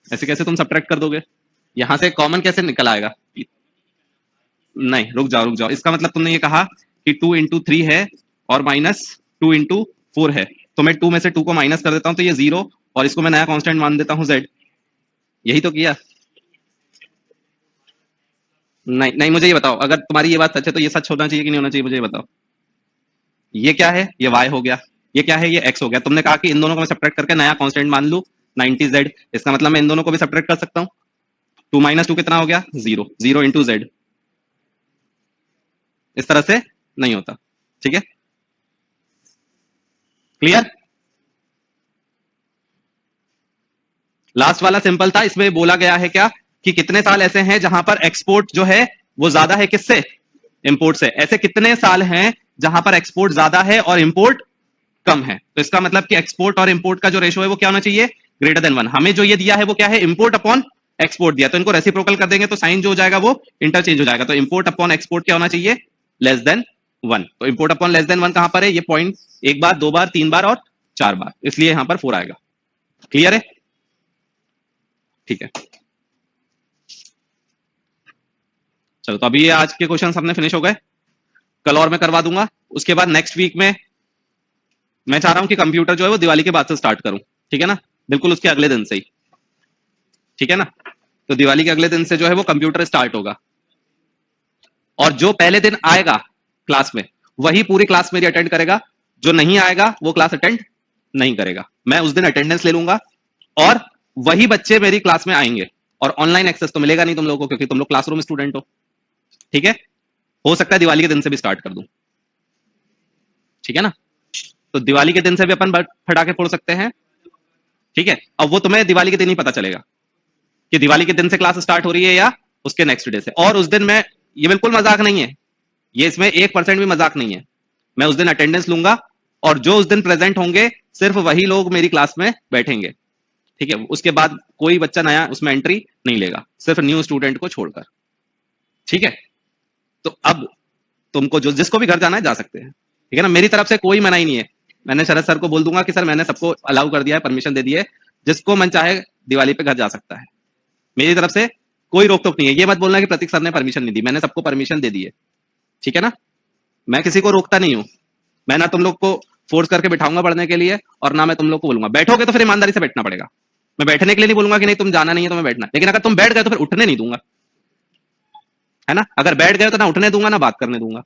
ऐसे कैसे तुम सब्ट्रैक्ट कर दोगे, यहां से कॉमन कैसे निकल आएगा, नहीं रुक जाओ, इसका मतलब तुमने ये कहा कि 2 इंटू 3 है और माइनस 2 इंटू 4 है, तो मैं 2 में से 2 को माइनस कर देता हूं, तो ये 0, और इसको मैं नया कांस्टेंट मान देता हूं z, यही तो किया। नहीं नहीं, मुझे ये बताओ, अगर तुम्हारी ये बात सच है तो ये सच होना चाहिए कि नहीं होना चाहिए, मुझे ये बताओ। ये क्या है, ये y हो गया, ये क्या है, ये x हो गया, तुमने कहा कि इन दोनों को मैं सब्ट्रैक्ट करके नया कांस्टेंट मान लू 90z, इसका मतलब मैं इन दोनों को भी सब्ट्रैक्ट कर सकता हूं, 2 माइनस 2 कितना हो गया 0, 0 इंटू जेड, इस तरह से नहीं होता, ठीक है, क्लियर। लास्ट वाला सिंपल था, इसमें बोला गया है क्या कि कितने साल ऐसे हैं जहां पर एक्सपोर्ट जो है वो ज्यादा है किससे, इंपोर्ट से, ऐसे कितने साल हैं जहां पर एक्सपोर्ट ज्यादा है और इंपोर्ट कम है। तो इसका मतलब कि एक्सपोर्ट और इंपोर्ट का जो रेशो है वो क्या होना चाहिए, ग्रेटर देन 1। हमें जो ये दिया है वो क्या है, इंपोर्ट अपॉन एक्सपोर्ट दिया, तो इनको रेसिप्रोकल कर देंगे तो साइन जो हो जाएगा वो इंटरचेंज हो जाएगा, तो इंपोर्ट अपॉन एक्सपोर्ट क्या होना चाहिए, लेस देन 1। तो इंपोर्ट अपॉन लेस देन 1 कहां पर है, ये पॉइंट एक बार, दो बार, तीन बार और चार बार, इसलिए यहां पर 4 आएगा, क्लियर है, ठीक है। चलो तो अभी ये आज के क्वेश्चन हमने फिनिश हो गए, कल और मैं करवा दूंगा, उसके बाद नेक्स्ट वीक में मैं चाह रहा हूं कि कंप्यूटर जो है वो दिवाली के बाद से स्टार्ट करूं, ठीक है ना, बिल्कुल उसके अगले दिन से ही, ठीक है ना। तो दिवाली के अगले दिन से जो है वो कंप्यूटर स्टार्ट होगा, और जो पहले दिन आएगा क्लास में वही पूरी क्लास मेरी अटेंड करेगा, जो नहीं आएगा वो क्लास अटेंड नहीं करेगा, मैं उस दिन अटेंडेंस ले लूंगा, और वही बच्चे मेरी क्लास में आएंगे, और ऑनलाइन एक्सेस तो मिलेगा नहीं तुम लोगों को, क्योंकि तुम लोग क्लासरूम स्टूडेंट हो, ठीक है। हो सकता है दिवाली के दिन से भी स्टार्ट कर दूं, ठीक है ना। तो दिवाली के दिन से भी अपन फटाके फोड़ सकते हैं, ठीक है, अब वो तुम्हें दिवाली के दिन ही पता चलेगा, कि दिवाली के दिन से क्लास स्टार्ट हो रही है या उसके नेक्स्ट डे से। और उस दिन मैं, ये बिल्कुल मजाक नहीं है, ये इसमें 1% भी मजाक नहीं है, मैं उस दिन अटेंडेंस लूंगा और जो उस दिन प्रेजेंट होंगे सिर्फ वही लोग मेरी क्लास में बैठेंगे, ठीक है। उसके बाद कोई बच्चा नया उसमें एंट्री नहीं लेगा, सिर्फ न्यू स्टूडेंट को छोड़कर, ठीक है। तो अब तुमको जो जिसको भी घर जाना है जा सकते हैं, ठीक है ना, मेरी तरफ से कोई मनाही नहीं है। मैंने शरद सर को बोल दूंगा कि सर मैंने सबको अलाउ कर दिया है, परमिशन दे दी है, जिसको मन चाहे दिवाली पे घर जा सकता है, मेरी तरफ से कोई रोक टोक नहीं है। ये मत बोलना कि प्रतीक सर ने परमिशन नहीं दी, मैंने सबको परमिशन दे दी है, ठीक है ना। मैं किसी को रोकता नहीं हूं, मैं ना तुम लोग को फोर्स करके बिठाऊंगा पढ़ने के लिए और ना मैं तुम लोग को बोलूंगा बैठोगे तो फिर ईमानदारी से बैठना पड़ेगा। मैं बैठने के लिए नहीं बोलूंगा कि नहीं तुम जाना नहीं है तुम्हें बैठना, लेकिन अगर तुम बैठ गए तो फिर उठने नहीं दूंगा, है ना। अगर बैठ गए तो ना उठने दूंगा ना बात करने दूंगा।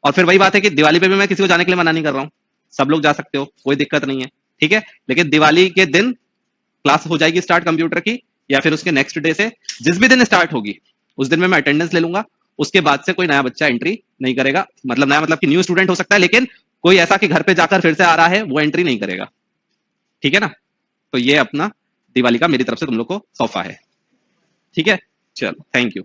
और फिर वही बात है कि दिवाली पे भी मैं किसी को जाने के लिए मना नहीं कर रहा हूँ, सब लोग जा सकते हो, कोई दिक्कत नहीं है, ठीक है। लेकिन दिवाली के दिन क्लास हो जाएगी स्टार्ट कंप्यूटर की, या फिर उसके नेक्स्ट डे से, जिस भी दिन स्टार्ट होगी उस दिन में मैं अटेंडेंस ले लूंगा। उसके बाद से कोई नया बच्चा एंट्री नहीं करेगा, मतलब नया मतलब कि न्यू स्टूडेंट हो सकता है, लेकिन कोई ऐसा कि घर पे जाकर फिर से आ रहा है वो एंट्री नहीं करेगा, ठीक है ना। तो ये अपना दिवाली का मेरी तरफ से तुम लोग को तोहफा है, ठीक है। चलो, थैंक यू।